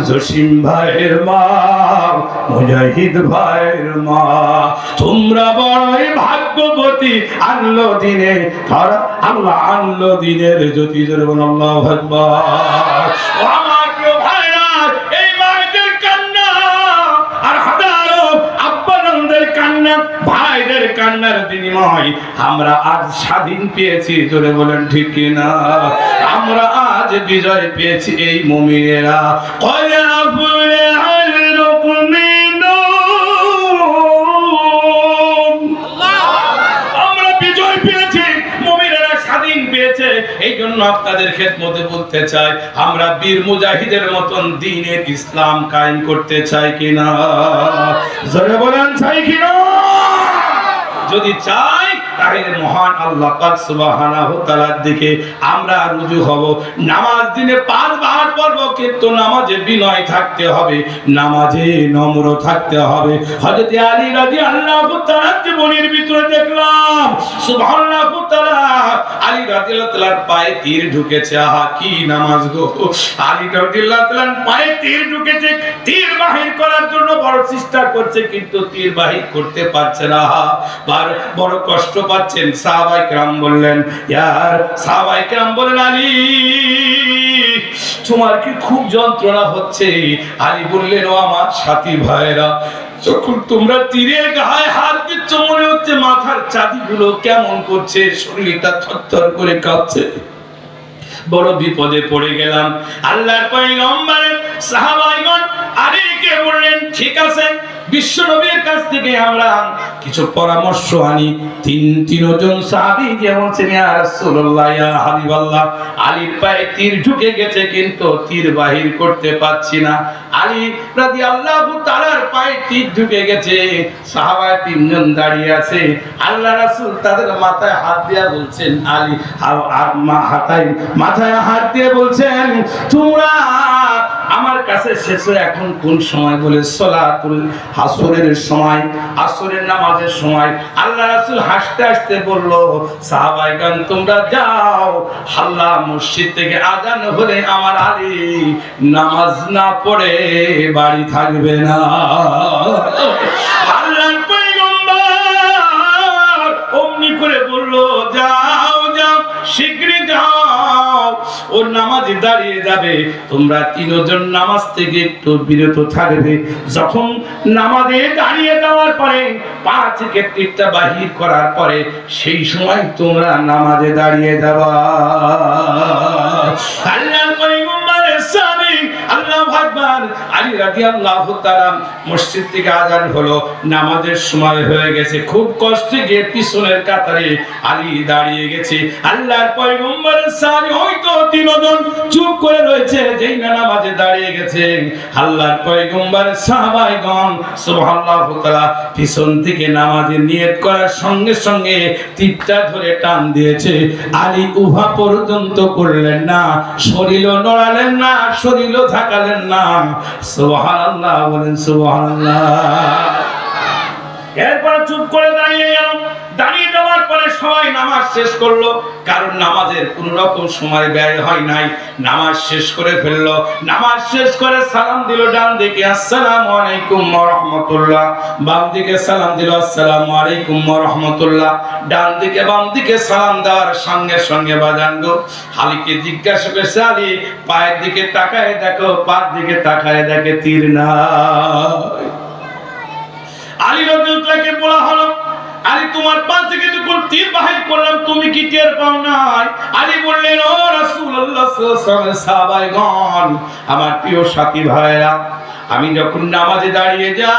জসিম ভাইয়ের মা, মুজাহিদ ভাইয়ের মা, তোমরা বড়ই ভাগ্যবতী। আনলো দিনে তারা, আল্লাহ আনলো দিনের জ্যোতি। আল্লাহু আকবার। ও আমার প্রিয় ভাইরা, এই মায়েদের কান্না আর হাজারো আব্বাদের কান্না, ভাইদের কান্নার বিনিময় আমরা আজ স্বাধীন পেয়েছি। জোরে বলেন ঠিক কিনা? আমরা আজ বিজয় পেয়েছি। এই মুমিনেরা আমরা বিজয় পেয়েছি, মুমিনেরা স্বাধীন পেয়েছে। এই জন্য আপনাদের খেদমতে বলতে চাই, আমরা বীর মুজাহিদের মতন দ্বীনের ইসলাম কায়েম করতে চাই কিনা? জোরে বলেন চাই কিনা? যদি চাই তাহলে মহান আল্লাহ পাক সুবহানাহু ওয়া তাআলার দিকে আমরা রুজু হব। নামাজ দিনে 5 বার পড়ব, কিন্তু নামাজে বিনয় থাকতে হবে, নামাজে নম্র থাকতে হবে। হযরত আলী রাদিয়াল্লাহু তাআলার জীবনের ভিতরে দেখলাম সুবহানাল্লাহু তাআলা, আলী রাদিয়াল্লাহু তাআলার পায়ে তীর ঢুকেছে। আহা কি নামাজ গো! আলী রাদিয়াল্লাহু তাআলার পায়ে তীর ঢুকেছে, তীর বাহির করার জন্য বড় চেষ্টা করছে, কিন্তু তীর বাহির করতে পারছে না। বড় কষ্ট পাচ্ছেন। সাহাবায়ে কেরাম বললেন, ইয়ার সাহাবায়ে কেরাম বলেন, আলী তোমার কি খুব যন্ত্রণা হচ্ছে? আলী বললেন, ও আমার সাথী ভাইরা, যখন তোমরা তীরের গায়ে হাত দিচ্ছ মনে হচ্ছে মাথার চাঁদিগুলো কেমন করছে, শরীরটা থরথর করে কাঁপছে। বড় বিপদে পড়ে গেলাম। আল্লাহর পয়গম্বরের সাহাবাইগণ আলীকে বললেন, ঠিক আছে, বিশ্ব নবীর কাছ থেকে আমরা কিছু পরামর্শ আনি। তিনজন সাহাবী যেমন ছিলেন, ইয়া রাসূলুল্লাহ, ইয়া হাবিবাল্লাহ, আলীর পায়ে তীর ঢুকে গেছে, কিন্তু তীর বাহির করতে পারছি না। আলী রাদিয়াল্লাহু তাআলার পায়ে তীর ঢুকে গেছে, সাহাবা তিনজন দাঁড়িয়ে আছে। আল্লাহ রাসূল তাদের মাথায় হাত দিয়ে বলছেন, আলী মাথায় হাত দিয়ে বলছেন, তোমরা আমার কাছে শেষে এখন কোন সময়? বলে সালাতুল আসরের সময়, আসরের নামাজের সময়। আল্লাহ রাসূল হাসতে হাসতে বলল, সাহাবাইগণ তোমরা যাও, আল্লাহ মসজিদ থেকে আযান হলে আমার আলী নামাজ না পড়ে বাড়ি থাকবে না। আল্লাহর পয়গম্বর অমনি করে বলল, যাও যাও, শীঘ্রই যাও, ও নামাজে দাঁড়িয়ে যাবে। তোমরা তিনজন নামাজ থেকে একটু বিরত থাকবে। যখন নামাজে দাঁড়িয়ে যাওয়ার পরে পা থেকে তীরটা বাহির করার পরে সেই সময় তোমরা নামাজে দাঁড়িয়ে যাবা। আল্লাহর পয়গম্বরের সাহাবী, আল্লাহু আকবার। আলী রাদিয়াল্লাহু তাআলা মসজিদ থেকে আযান হলো, নামাজের সময় হয়ে গেছে। খুব কষ্টে গিয়ে পিছনের কাতারে আলী দাঁড়িয়ে গেছে। আল্লাহর পয়গম্বরের সাহাবী হয়তো তিনজন চুপ করে রয়েছে, যেই না নামাজে দাঁড়িয়ে গেছে। আল্লাহর পয়গম্বরের সাহাবাইগণ সুবহানাল্লাহু তাআলা পিছন থেকে নামাজে নিয়ত করার সঙ্গে সঙ্গে তীরটা ধরে টান দিয়েছে। আলী উহা পর্যন্ত করলেন না, শরীরও নড়ালেন না, শরীরও ঝাঁকালেন না। সুবহানাল্লাহ বলেন, সুবহানাল্লাহ। এরপর চুপ করে দাঁড়িয়ে গেল। দাঁড়িয়ে যাওয়ার পরে সবাই নামাজ শেষ করলো, কারণ নামাজের কোন রকম সময় ব্যয় হয় নাই। নামাজ শেষ করে ফেললো। নামাজ শেষ করে সালাম দিল ডান দিকে, আসসালামু আলাইকুম ওয়া রাহমাতুল্লাহ। বাম দিকে সালাম দিল, আসসালামু আলাইকুম ওয়া রাহমাতুল্লাহ। ডান দিকে বাম দিকে সালাম দেওয়ার সঙ্গে সঙ্গে বাজান গো আলীকে জিজ্ঞাসা করেছে, আলী পায়ের দিকে তাকায় দেখো, পায়ের দিকে তাকায় দেখে তীর নাই। আলী রাদিয়াল্লাহু বলা হলো, আলী তোমার পা থেকে যখন তীর বাহির করলাম তুমি কি টের পাও নাই? আলী বললেন, ও রাসূলুল্লাহ সাল্লাল্লাহু আলাইহি ওয়াসাল্লাম, সাহাবাইগণ, আমার প্রিয় সাথী ভাইরা, আমি যখন নামাজে দাঁড়িয়ে যাই,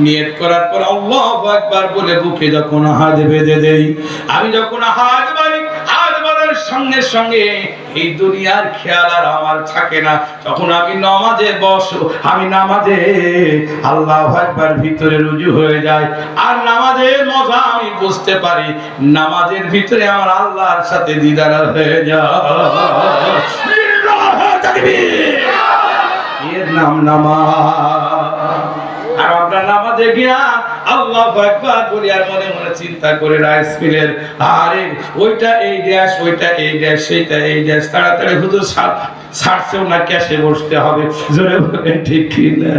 নিয়ত করার পর আল্লাহু আকবার বলে বুকে যখন হাত বেঁধে দেই, আমি যখন হাত বাড়ি, হাত বাঁধার সঙ্গে সঙ্গে এই দুনিয়ার খেয়াল আর আমার থাকে না। তখন আমি নামাজে বসো, আমি নামাজে আল্লাহু আকবার ভিতরে রুজু হয়ে যায়। আর নামাজের মজা আমি বুঝতে পারি, নামাজের ভিতরে আমার আল্লাহর সাথে দিদার হয়ে যায়। এর নাম নামাজ। আর আমরা নামাজে গিয়া আল্লাহু আকবার বলি আর মনে মনে চিন্তা করে রাইস মিলের আরে ওইটা এই গ্যাস, ওইটা এই গ্যাস, সেইটা এই গ্যাস, তাড়াতাড়ি হুজুর ছাড়ছেও না, ক্যাশে বসতে হবে। জোরে বলে ঠিক কি না?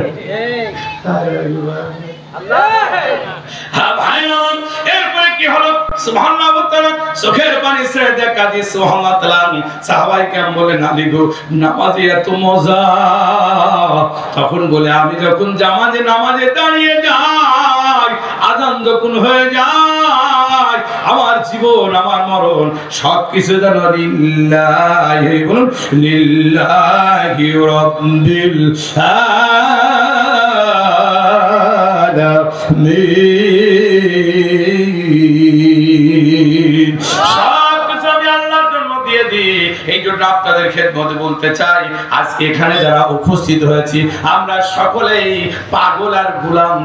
এরপরে কি হলো? সুবহানাল্লাহ বলতেন, চোখের পানি ছেড়ে দেখা দিয়ে সুবহানাল্লাহ তাআলা সাহাবায়ে কেরাম বলেন, আলী গো নামাজে এত মজা। তখন বলে, আমি যখন নামাজে দাঁড়িয়ে যাই, আযান যখন হয়ে যায়, আমার জীবন আমার মরণ সবকিছু যেন লিল্লাহি, বলুন লিল্লাহি রাব্বিল আলামিন, সবকিছু আমি আল্লাহর জন্য দিয়ে দিই। এই জন্য আপনাদের খেদমতে বলতে চাই, আজকে এখানে যারা উপস্থিত হয়েছি আমরা সকলেই পাগল আর গোলাম।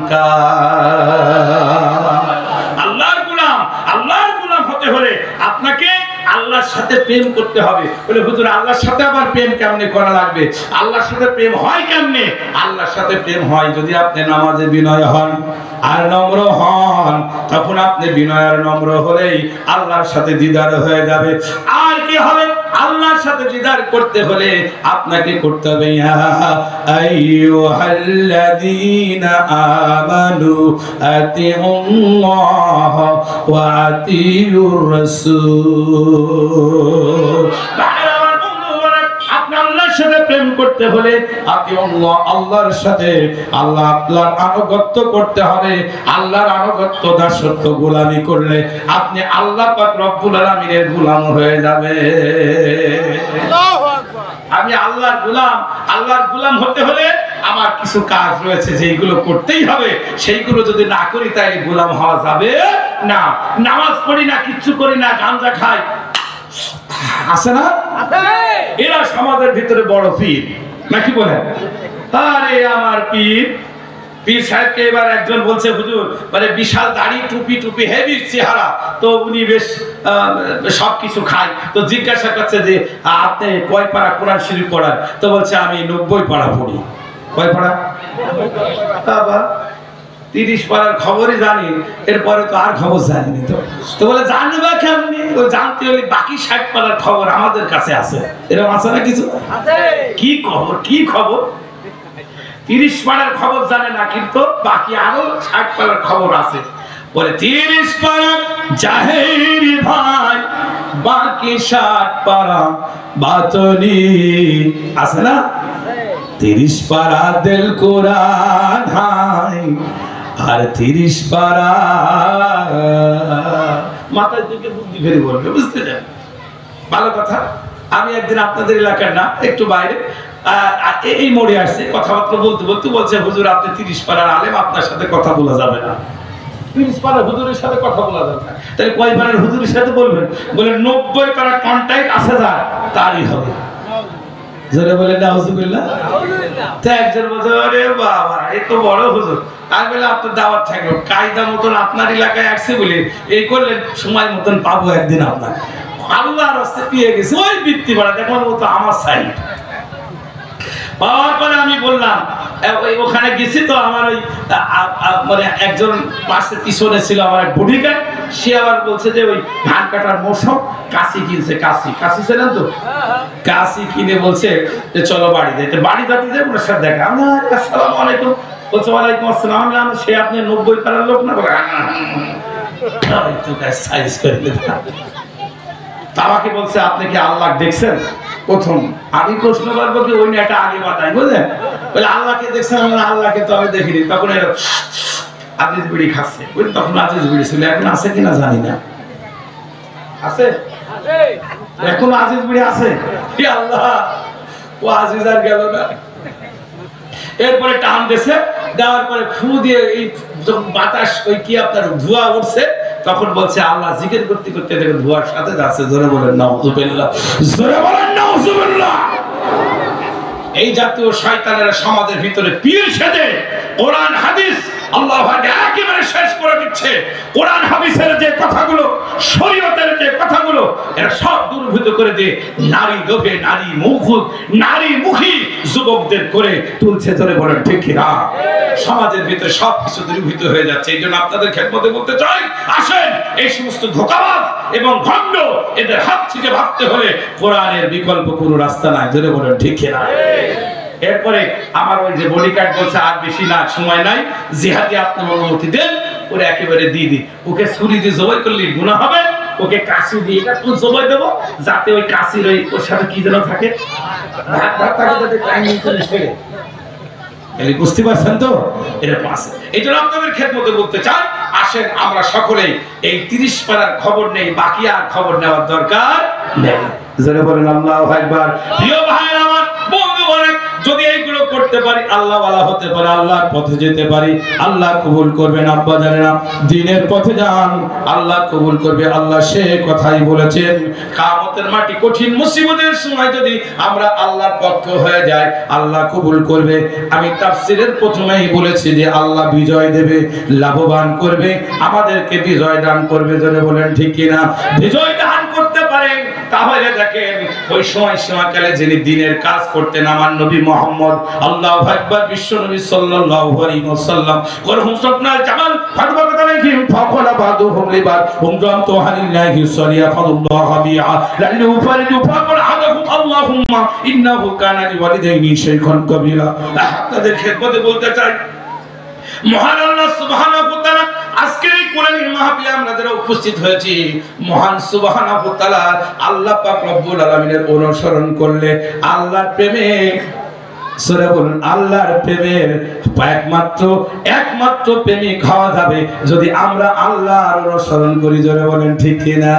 আল্লাহর গোলাম। আল্লাহর গোলাম হতে হলে আপনাকে আল্লাহর সাথে প্রেম করতে হবে। বলে হুজুর আল্লাহর সাথে আবার প্রেম কেমনে করা লাগবে? আল্লাহর সাথে প্রেম হয় কেমনে? আল্লাহর সাথে প্রেম হয় যদি আপনি নামাজে বিনয় হন আর নম্র হন। তখন আপনি বিনয় আর নম্র হলেই আল্লাহর সাথে দিদার হয়ে যাবে। আর কি হবে? আল্লাহর সাথে দিদার করতে হলে আপনাকে করতে হবে, ইয়া আইয়ুহাল্লাযীনা আমানু আতিউল্লাহ ওয়া আতিউর রাসূল। আপনি আল্লাহর সাথে প্রেম করতে হলে আতিউল্লাহ, আল্লাহর সাথে আল্লাহর আনুগত্য করতে হবে। আল্লাহর আনুগত্য দাসত্ব গোলামি করলে আপনি আল্লাহ পাক রব্বুল আলামিনের গোলাম হয়ে যাবে। আল্লাহু আকবার। আমি আল্লাহর গোলাম। আল্লাহর গোলাম হতে হলে আমার কিছু কাজ রয়েছে যেগুলো করতেই হবে। সেইগুলো যদি না করি তাহলে গোলাম হওয়া যাবে না। নামাজ পড়ি না, কিচ্ছু করি না, গাঁজা খাই, আছে না? এরা সমাজের ভিতরে বড় পীর নাকি বলেন? আরে আমার পীর সাহেবকে এবার একজন বলছে, হুজুর মানে বিশাল দাড়ি, টুপি টুপি, হেভি চেহারা, তো উনি বেশ সবকিছু খায়। তো জিজ্ঞাসা করছে যে আপনি কয় পারা কোরআন শরীফ পড়ান? তো বলছে আমি 90 পারা পড়ি। কয় পারা? বাবা 30 পারার খবরই জানি, এরপরে তো আর খবর জানিনি। তো বলে জানবা কেমনি? ও জানতে হলে বাকি 60 পারার খবর আমাদের কাছে আছে। এরকম আছে না কিছু? কি খবর? কি খবর? 30 পারার খবর জানে না, কিন্তু বাকি আরো 60 পারার খবর আছে। বলে 30 পারা জাহের ভাই, বাকি 60 পারা বাতনি, আছে না? 30 পারা দিল কোরআন হাই, আর 30 পারা মাথায় দিকে বুদ্ধি ফেরি বলবে, বুঝতে দেন? ভালো কথা। আমি একদিন আপনাদের এলাকার না, একটু বাইরে এই মোড়ে আসছে, কথাবার্তা বলতে বলতে বলছে, হুজুর আপনি 30 পারার আলেম, আপনার সাথে কথা বলা যাবে না। 30 পারার হুজুরের সাথে কথা বলা যাবে না। তাহলে কয় পারার হুজুরের সাথে বলবেন? বলে 90 পারার কন্টাক্ট আছে যার, তারই হবে। জোরে বলে নাউজুবিল্লাহ। তো একজন বলছে, আরে বাবা এই তো বড় হুজুর। আমি বলে আপনার দাওয়াত থাকলো, কায়দা মতন আপনার এলাকায় আসছে বলে এই করলেন, সময় মতন পাবো একদিন আপনার। আল্লাহর রাস্তায় পেয়ে গেছে ওই বৃত্তি পাড়া, দেখুন ও তো আমার সাইড। পাওয়ার পরে আমি বললাম, ওখানে গেছি তো আমার ওই মানে একজন পাশে পিছনে ছিল আমার এক বডিগার্ড, সে আবার বলছে যে ওই ধান কাটার মৌসুম, কাশি কিনছে। কাশি ছিলেন তো, কাশি কিনে বলছে যে চলো বাড়ি যাইতে। বাড়ি যাতে যাই ওনার সাথে দেখা। আমি আসসালামু আলাইকুম। বলছে ওয়ালাইকুম আসসালাম। সে আপনি 90 পারার লোক না? বলে সাইজ করে আমাকে বলছে, আপনি কি আল্লাহ দেখছেন? প্রথম আমি প্রশ্ন করবো কি ওই একটা আগে বাতাই, বুঝলেন? বলে আল্লাহকে দেখছেন? আল্লাহকে তো আমি দেখিনি। তখন আজিজ বিড়ি খাচ্ছে, তখন আজিজ বিড়ি ছিল, এখন আছে কিনা জানি না। আছে এখন আজিজ বিড়ি আছে? আল্লাহ, ও আজিজ আর গেল না। এরপরে টান দিয়েছে, দেওয়ার পরে ফু দিয়ে এই বাতাস ওই কি আপনার ধোঁয়া উঠছে, তখন বলছে আল্লাহ জিকির করতে করতে দেখে ধোঁয়ার সাথে যাচ্ছে। জোরে বলেন নাউযুবিল্লাহ, জোরে বলেন নাউযুবিল্লাহ। এই জাতীয় শয়তানেরা সমাজের ভিতরে পীর সেজে কোরআন হাদিস আল্লাহ একেবারে শেষ করে দিচ্ছে। কোরআন হাদিসের যে কথাগুলো, শরীয়তের যে কথাগুলো, এরা সব দুর্বৃত্ত করে দিয়ে নারী লোভে নারী মুখী যুবকদের করে তুলছে। ধরে বলেন ঠিক কিনা? সমাজের ভিতরে সবকিছু দুর্বৃত্ত হয়ে যাচ্ছে। এই জন্য আপনাদের খেদমতে বলতে চাই, আসেন এই সমস্ত ধোঁকাবাজ এবং ভণ্ড এদের হাত থেকে ভাবতে হলে কোরআনের বিকল্প কোনো রাস্তা নাই। ধরে বলেন ঠিক কিনা? এরপরে আমার ওই যে বডিগার্ড বলছে আর বেশি না, সময় নাই, জিহাদি আপনি অনুমতি দেন, ওরে একেবারে দিয়ে দিই। ওকে ছুরি দিয়ে জবাই করলে গুনাহ হবে, ওকে কাশি দিয়ে এটা তো জবাই দেবো, যাতে ওই কাশির ওর সাথে কি যেন থাকে, বুঝতে পারছেন তো? এরকম আছে। এই জন্য আপনাদের খেদমতে বলতে চাই, আসেন আমরা সকলেই এই 30 পারার খবর নেই, বাকি আর খবর নেওয়ার দরকার নেই। জোরে বলেন আল্লাহু আকবার। প্রিয় ভাইরা আমার, বন্ধু বলেন, যদি এইগুলো করতে পারি আল্লাহ ওয়ালা হতে পারে, আল্লাহর পথে যেতে পারি, আল্লাহ কবুল করবেন। আব্বা জানেনা, দ্বীনের পথে যান, আল্লাহ কবুল করবে। আল্লাহ সে কথাই বলেছেন, কিয়ামতের মাটি কঠিন মুসিবতের সময় যদি আমরা আল্লাহর পক্ষ হয়ে যাই, আল্লাহ কবুল করবে। আমি তাফসীরের প্রথমেই বলেছি যে আল্লাহ বিজয় দেবে, লাভবান করবে, আমাদেরকে বিজয় দান করবে। জোরে বলেন ঠিক কিনা? বিজয় দান করতে পারেন। তাহলে দেখেন, ওই সময়কালে যিনি দ্বীনের কাজ করতেন আমার নবী মুহাম্মদ, আল্লাহু আকবার, বিশ্ব নবী সাল্লাল্লাহু আলাইহি ওয়াসাল্লাম, করহুম সাবনাল জামাল ফাদবাতালাইহিম ফাকালা বাদুহুম লিবাদ হুম জামতু হালিল্লাহি সালিয়া ফাদুল্লাহ বিআ লাল্লু ফারিদু ফাকাল হাদাহুম আল্লাহুম্মা ইন্নাহু কানা লিওয়ালিদাইনি শাইখান কবীরা। আপনাদের খেদমতে বলতে চাই, মহান আল্লাহ সুবহানাহু ওয়া তাআলা আজকের এই কোরআনের মাহফিলে আমরা যারা উপস্থিত হয়েছি, মহান সুবহানাহু ওয়া তাআলা আল্লাহ পাক রব্বুল আলামিনের অনুসরণ করলে আল্লাহর প্রেমে, সূরা বলুন, আল্লাহর প্রেমের একমাত্র প্রেমিক হওয়া যাবে যদি আমরা আল্লাহর অনুসরণ করি। জোরে বলেন ঠিক কিনা?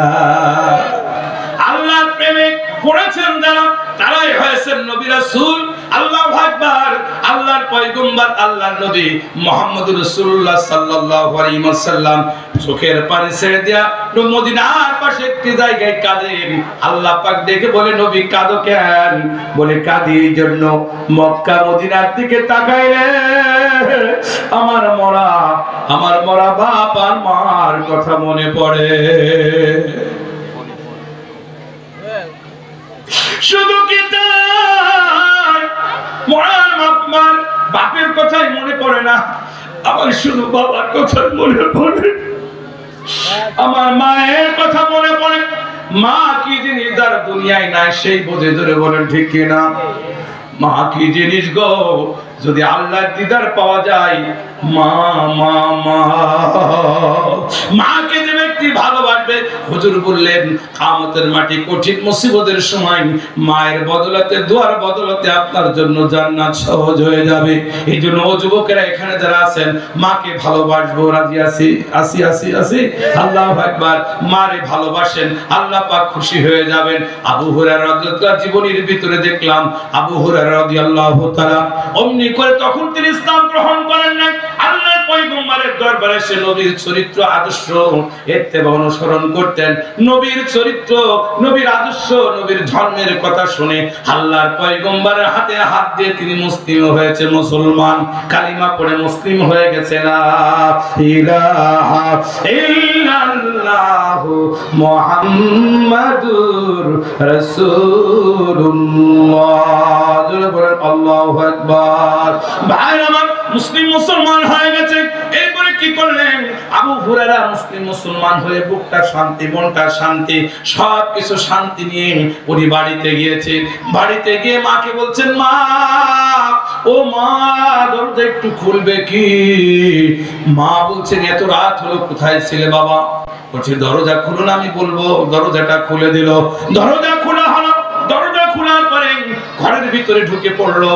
আল্লাহর প্রেমে পড়েছেন যারা, তারাই হয়েছেন নবী রাসূল। আল্লাহু আকবার। আল্লাহর পয়গম্বর, আল্লাহর নবী মুহাম্মদুর রাসূলুল্লাহ সাল্লাল্লাহু আলাইহি ওয়াসাল্লাম চোখের পানি ছেড়ে দিয়া মদিনার পাশে একটি জায়গায় কাঁদেন। আল্লাহ পাক দেখে বলে, নবী কাঁদো কেন? বলে, কাঁদি এই জন্য, মক্কা মদিনার দিকে তাকাইলে আমার মরা বাপ আর মার কথা মনে পড়ে। শুধু কি তাই, আমার বাপের কথাই মনে পড়ে না, আমার শুধু বাবার কথা মনে পড়ে, আমার মায়ের কথা মনে পড়ে। মা কি জিনিস যারা দুনিয়ায় নাই সেই বোঝে। ধরে বলেন ঠিক কিনা? মা কি জিনিস গো, যদি আল্লাহর দিদার পাওয়া যায়, মাকে যে ব্যক্তি ভালোবাসবে, হুজুর বললেন কিয়ামতের মাটি কঠিন মুসিবতের সময় মায়ের বদলতে, দোয়ার বদলতে আপনার জন্য জান্নাত সহজ হয়ে যাবে। এই জন্য ও যুবকেরা এখানে যারা আছেন, মাকে ভালোবাসবো, রাজি আছি। আল্লাহু আকবার। মারে ভালোবাসেন, আল্লাহ পাক খুশি হয়ে যাবেন। আবু হুরায়রা রাদিয়াল্লাহু জীবনের ভিতরে দেখলাম, আবু হুরায়রা রাদিয়াল্লাহু তাআলা অমনি করে তখন তিনি ইসলাম গ্রহণ করেন না। আল্লাহর পয়গম্বরের দরবারে সে নবীর চরিত্র, আদর্শ ইত্তেবা অনুসরণ করতেন। নবীর চরিত্র, নবীর আদর্শ, নবীর ধর্মের কথা শুনে আল্লাহর পয়গম্বরের হাতে হাত দিয়ে তিনি মুসলিম হয়েছে, মুসলমান, কালিমা পড়ে মুসলিম হয়ে গেছে। লা ইলাহা ইল্লাল্লাহু মুহাম্মাদুর রাসূলুল্লাহ। জোরে বলেন আল্লাহু আকবার। ভাই আমার, মুসলিম মুসলমান হয়ে গেছে। এরপরে কি করলেন? আবু হুরায়রা মুসলিম মুসলমান হয়ে বুকটা শান্তি, মনটা শান্তি, সবকিছু শান্তি নিয়ে উনি বাড়িতে গিয়েছে। বাড়িতে গিয়ে মাকে বলছেন, মা, ও মা, দরজা একটু খুলবে কি? মা বলছেন, এত রাত হলো, কোথায় ছিলে বাবা? বলছে, দরজা খুলুন, আমি বলবো। দরজাটা খুলে দিল। দরজা খোলা হলো। দরজা খোলার পরে ঘরের ভিতরে ঢুকে পড়লো।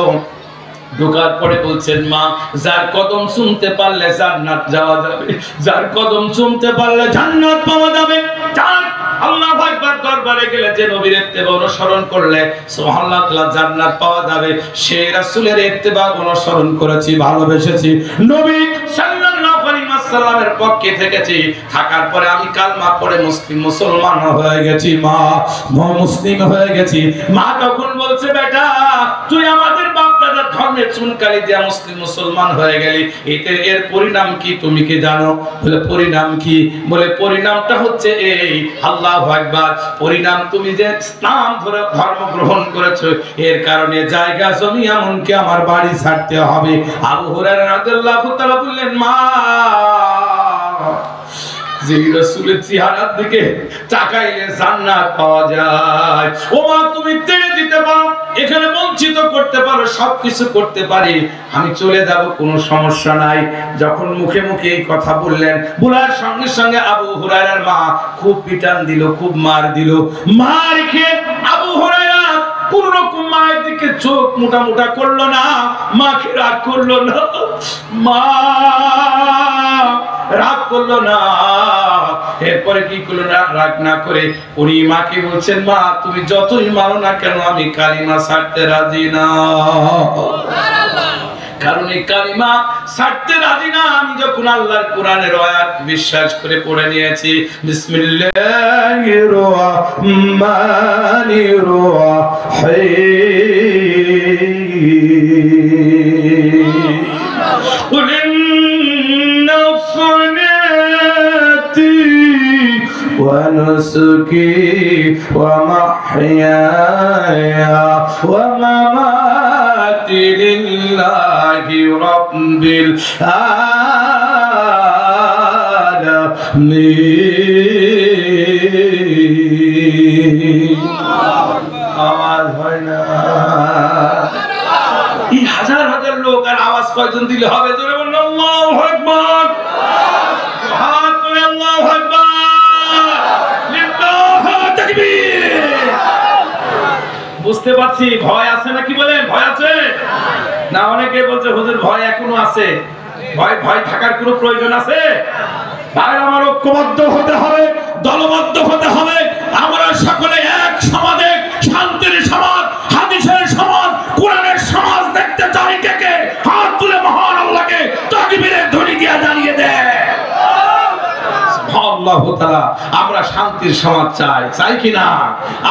ঢোকার পরে বলছেন, মা, যার কদম শুনতে পারলে জান্নাত যাওয়া যাবে, যার কদম শুনতে পারলে জান্নাত পাওয়া যাবে। যার আল্লাহু আকবার দরবারে গেলে যে নবীর ইত্তেবা অনুসরণ করলে সুবহানাল্লাহ তাআলা জান্নাত পাওয়া যাবে, সেই রাসূলের ইত্তেবা অনুসরণ করেছি, ভালোবেসেছি। নবী সাল্লাল্লাহু আলাইহি সাল্লামের পক্ষে থেকেছি, থাকার পরে আমি কালমা পড়ে মুসলমান হয়ে গেছি, মা মুসলিম হয়ে গেছি। মা তখন বলছে, বেটা তুই আমাদের বাপ দাদার ধর্মের চুনকালি দিয়া মুসলমান হয়ে গেলি, এর পরিণাম কি তুমি কি জানো? বলে পরিণাম কি? বলে পরিণামটা হচ্ছে এই, আল্লাহু আকবার, পরিণাম তুমি যে ইসলাম ধর্ম গ্রহণ করেছো, এর কারণে জায়গা জমি এমনকি আমার বাড়ি ছাড়তে হবে। আবু হুরায়রা রাদিয়াল্লাহু তাআলা বললেন, মা যে রাসূলের চেহারার দিকে তাকাইলে জান্নাত পাওয়া যায়, ও মা তুমি তেড়ে দিতে পারো, এখানে বঞ্চিত করতে পারো, সবকিছু করতে পারি, আমি চলে যাব, কোনো সমস্যা নাই। যখন মুখে মুখে এই কথা বললেন, বলার সঙ্গে সঙ্গে আবু হুরায়রার মা খুব পিটান দিল, খুব মার দিল। মার খেয়ে আবু হুরায়রা কোন রকম মায়ের দিকে চোখ মোটা মোটা করলো না, মাকে রাগ করলো না, মা রাগ করলো না। এরপরে কি করলো না, রাগ না করে উনি মাকে বলছেন, মা তুমি যতই মারো না কেন আমি কালিমা ছাড়তে রাজি না, কারণ এই কালিমা ছাড়তে রাজি না। আমি যখন আল্লাহর কোরআনের আয়াত বিশ্বাস করে পড়ে নিয়েছি, বিসমিল্লাহির রাহমানির রাহিম, ونسكي ومحياي ومماتي لله رب العالمين। আওয়াজ হয় না, এই হাজার হাজার লোক আর আওয়াজ কয়জন দিলে হবে? জোরে বলুন আল্লাহু আকবার, হাত তুলে আল্লাহু আকবার, বুঝতে পারছি ভয় আছে নাকি? বলেন ভয় আছে না? অনেকে বলছে হুজুর ভয় এখনো আছে। ভয় থাকার কোনো প্রয়োজন আছে? ভাই আমার ঐক্যবদ্ধ হতে হবে, দলবদ্ধ হতে হবে। আমরা সকলে এক সমাজে, শান্তির সমাজ, হাদিসের সমাজ, কোরআনের সমাজ দেখতে চাই। কে কে হাত তুলে মহান আল্লাহকে তাকবীরের ধ্বনি দিয়ে জানিয়ে দেয় আল্লাহু তাআলা। আমরা শান্তির সমাজ চাই, চাই কিনা?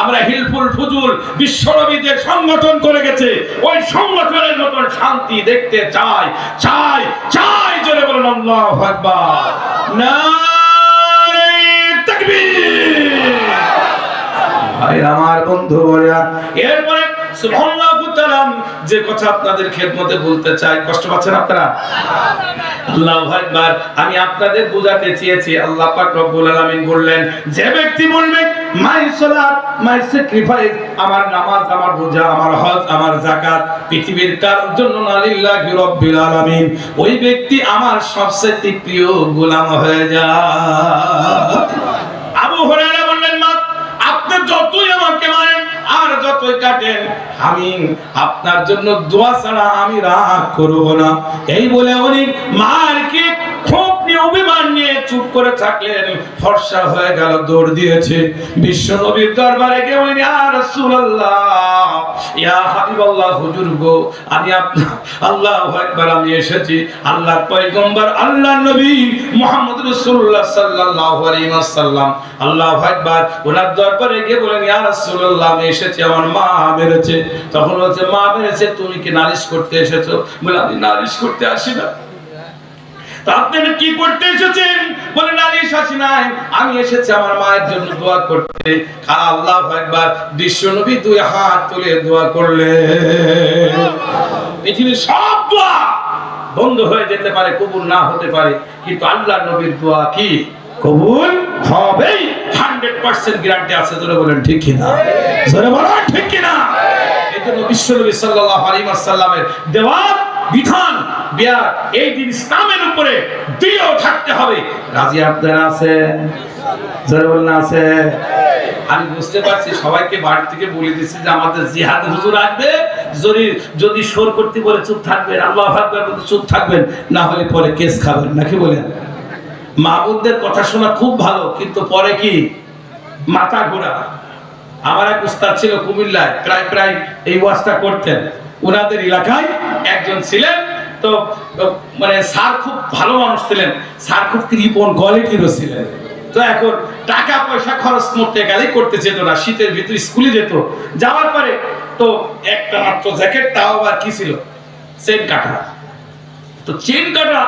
আমরা হিলফুল ফুজুল বিশ্বনবী যে সংগঠন করে গেছে, ওই সংগঠনের মতন শান্তি দেখতে চাই, চাই, চাই। জোরে বলুন আল্লাহু আকবার, নারে তাকবীর। ভাই আমার বন্ধু বলেন, এরপরে সুবহানাল্লাহু তাআলা যে কথা আপনাদের খেদমতে বলতে চাই, কষ্ট পাচ্ছেন আপনারা? আল্লাহু আকবার। আমি আপনাদের বোঝাতে চেয়েছি, আল্লাহ পাক রব্বুল আলামিন বললেন, যে ব্যক্তি বলবে মাই সালাত, মাই স্যাক্রিফাইস, আমার নামাজ, আমার রোজা, আমার হজ, আমার যাকাত পৃথিবীর কারোর জন্য না, লিল্লাহি রাব্বিল আলামিন, ওই ব্যক্তি আমার সবচেয়ে প্রিয় গোলাম হয়ে যায়। আবু হুরায়রা বললেন, মা আপনি যতই আমাকে মারেন আর যতই কাটেন, আমি আপনার জন্য দোয়া ছাড়া আমি রাগ করব না। এই বলে উনি মারকে খুব অভিমান নিয়ে চুপ করে থাকলেন। ফর্সা হয়ে গেল, দৌড় দিয়েছে বিশ্ব নবীর দরবারে গিয়ে বলেন, ইয়া রাসূলুল্লাহ, ইয়া হাবিবাল্লাহ, হুজুর গো, আমি আপনার, আল্লাহু আকবার, আমি এসেছি আল্লাহর পয়গম্বর, আল্লাহর নবী মুহাম্মদ রাসূলুল্লাহ সাল্লাল্লাহু আলাইহি ওয়াসাল্লাম, আল্লাহু আকবার, ওনার দরবারে গিয়ে বলেন, ইয়া রাসূলুল্লাহ, আমি এসেছি, আমার মা মেরেছে। তখন বলছে, মা মেরেছে, তুমি কি নালিশ করতে এসেছো? বলে, আমি নালিশ করতে আসি না। আপনি কি করতে এসেছেন? বলে, নালিশ আসি নাই, আমি এসেছি আমার মায়ের জন্য দোয়া করতে। আল্লাহু আকবার। বিশ্বনবী দুই হাত তুলে দোয়া করলেন। পৃথিবীর সব দোয়া বন্ধ হয়ে যেতে পারে, কবুল না হতে পারে, কিন্তু আল্লাহর নবীর দোয়া কি কবুল হবেই, 100% গ্যারান্টি আছে। জোরে বলেন ঠিক কিনা? জোরে বলেন ঠিক কিনা? এজন্য বিশ্বনবী সাল্লাল্লাহু আলাইহি ওয়াসাল্লামের দেওয়া বিধান বিয়ার এই দিন ইসলামের উপরে দৃঢ় থাকতে হবে। রাজি আপনারা আছেন? জোরে বলেন আছে? আমি বুঝতে পারছি সবাইকে বাড়ি থেকে বলে দিচ্ছি যে আমাদের জিহাদ হুজুর আসবে, যদি শোর করতে বলে চুপ থাকবেন, আল্লাহু আকবার বলে চুপ থাকবেন, না হলে পরে কেস খাবেন, নাকি বলেন? মাহবুবদের কথা শোনা খুব ভালো, কিন্তু পরে কি মাথা ঘোরা। আমার এক উস্তাদ ছিল কুমিল্লায়, প্রায় এই ওয়াজটা করতেন। ওনাদের এলাকায় একজন ছিলেন, তো মানে স্যার খুব ভালো মানুষ ছিলেন, স্যার খুব কৃপণ কোয়ালিটিরও ছিলেন। তো এখন টাকা পয়সা খরচ করতে গেলে করতে যেত না, শীতের ভিতরে স্কুলে যেত, যাওয়ার পরে তো একটা মাত্র জ্যাকেট, তাও আবার কি ছিল, চেন কাটা। তো চেন কাটা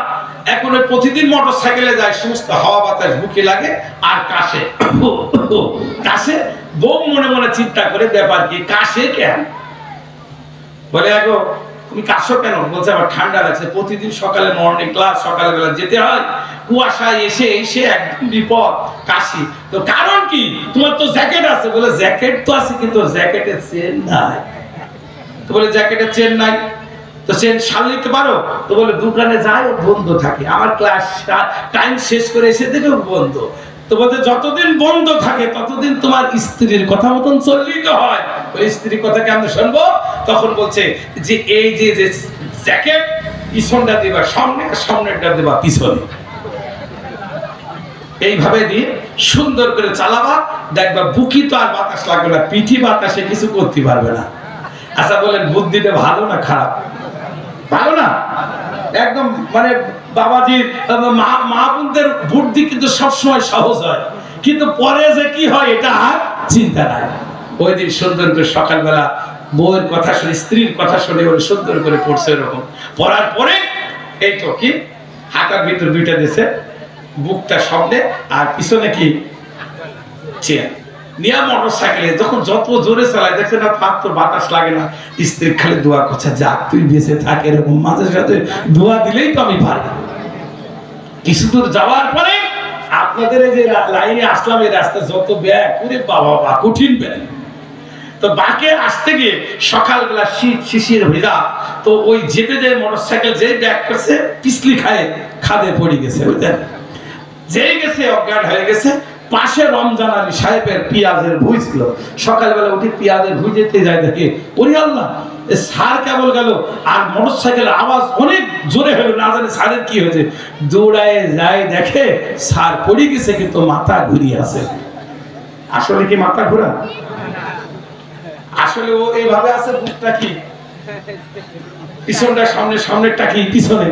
এখন প্রতিদিন মোটর সাইকেলে যায়, সমস্ত হাওয়া বাতাস বুকে লাগে আর কাশে কাশে। বউ মনে মনে চিন্তা করে ব্যাপার কি, কাশে কেন? বলে আগো তুমি কাশো কেন? বলছে আমার ঠান্ডা লাগছে, প্রতিদিন সকালে মর্নিং ক্লাস সকালবেলা যেতে হয়, কুয়াশায় এসে এসে একদম বিপদ, কাশি। তো কারণ কি? তোমার তো জ্যাকেট আছে। বলে জ্যাকেট তো আছে কিন্তু জ্যাকেটের চেন নাই। তো বলে জ্যাকেটের চেন নাই তো চেন শাল নিতে পারো? তো বলে দোকানে যায় বন্ধ থাকে, আমার ক্লাস টাইম শেষ করে এসে দেখেও বন্ধ। তো বলতে যতদিন বন্ধ থাকে ততদিন তোমার স্ত্রীর কথা মতন চললেই তো হয়। ওই স্ত্রীর কথা কেমন শুনবো? তখন বলছে যে এই যে জ্যাকেট পিছনটা দিবা সামনে, সামনেটা দিবা পিছনে, এইভাবে দিয়ে সুন্দর করে চালাবা, দেখবা বুকি তো আর বাতাস লাগবে না, পিঠি বাতাসে কিছু করতে পারবে না। আচ্ছা বলেন বুদ্ধিটা ভালো না খারাপ? ভালো না? একদম মানে বাবাজির মা বোনদের বুদ্ধি কিন্তু সবসময় সহজ হয়, কিন্তু পরে যে কি হয় এটা আর চিন্তা নাই। ওই দিন সুন্দর করে সকালবেলা বউয়ের কথা শুনে, স্ত্রীর কথা শুনে ওরা সুন্দর করে পড়ছে। এরকম পড়ার পরে এই তো কি হাতার ভিতর দুইটা দিয়েছে, বুকটা সামনে আর পিছনে কি চেয়ার নিয়ে মোটর সাইকেলে যখন যত জোরে চালায় দেখছে না মাত্র বাতাস লাগে না, স্ত্রী খালি দোয়া করছে যাক তুই বেঁচে থাক, এরকম মাঝে সাথে দোয়া দিলেই তো আমি পারি। কিছু দূর যাওয়ার পরে আপনাদের এই যে লাইনে আসলাম, এই রাস্তা যত ব্যাগ করে বাবা কঠিন ব্যাগ। তো বাকে আসতে গিয়ে সকালবেলা শীত শিশির ভেজা, তো ওই যেতে যে মোটর সাইকেল যেই ব্যাগ করছে পিছলি খায় খাদে পড়ে গেছে, বুঝলেন? যেই গেছে অজ্ঞান হয়ে গেছে। পাশে রমজান আলী সাহেবের পেঁয়াজের ভুই ছিল, সকালবেলা উঠে পেঁয়াজের ভুই যেতে যায়, দেখে ওরে আল্লাহ সার কেবল গেল আর মোটর সাইকেলের আওয়াজ অনেক জোরে হলো, না জানে সারের কি হয়েছে। দৌড়ায় যায় দেখে সার পড়ে গেছে কিন্তু মাথা ঘুরিয়ে আছে। আসলে কি মাথা ঘোরা? আসলে ও এইভাবে আছে, বুকটা কি পিছনটা সামনে, সামনেরটা কি পিছনে,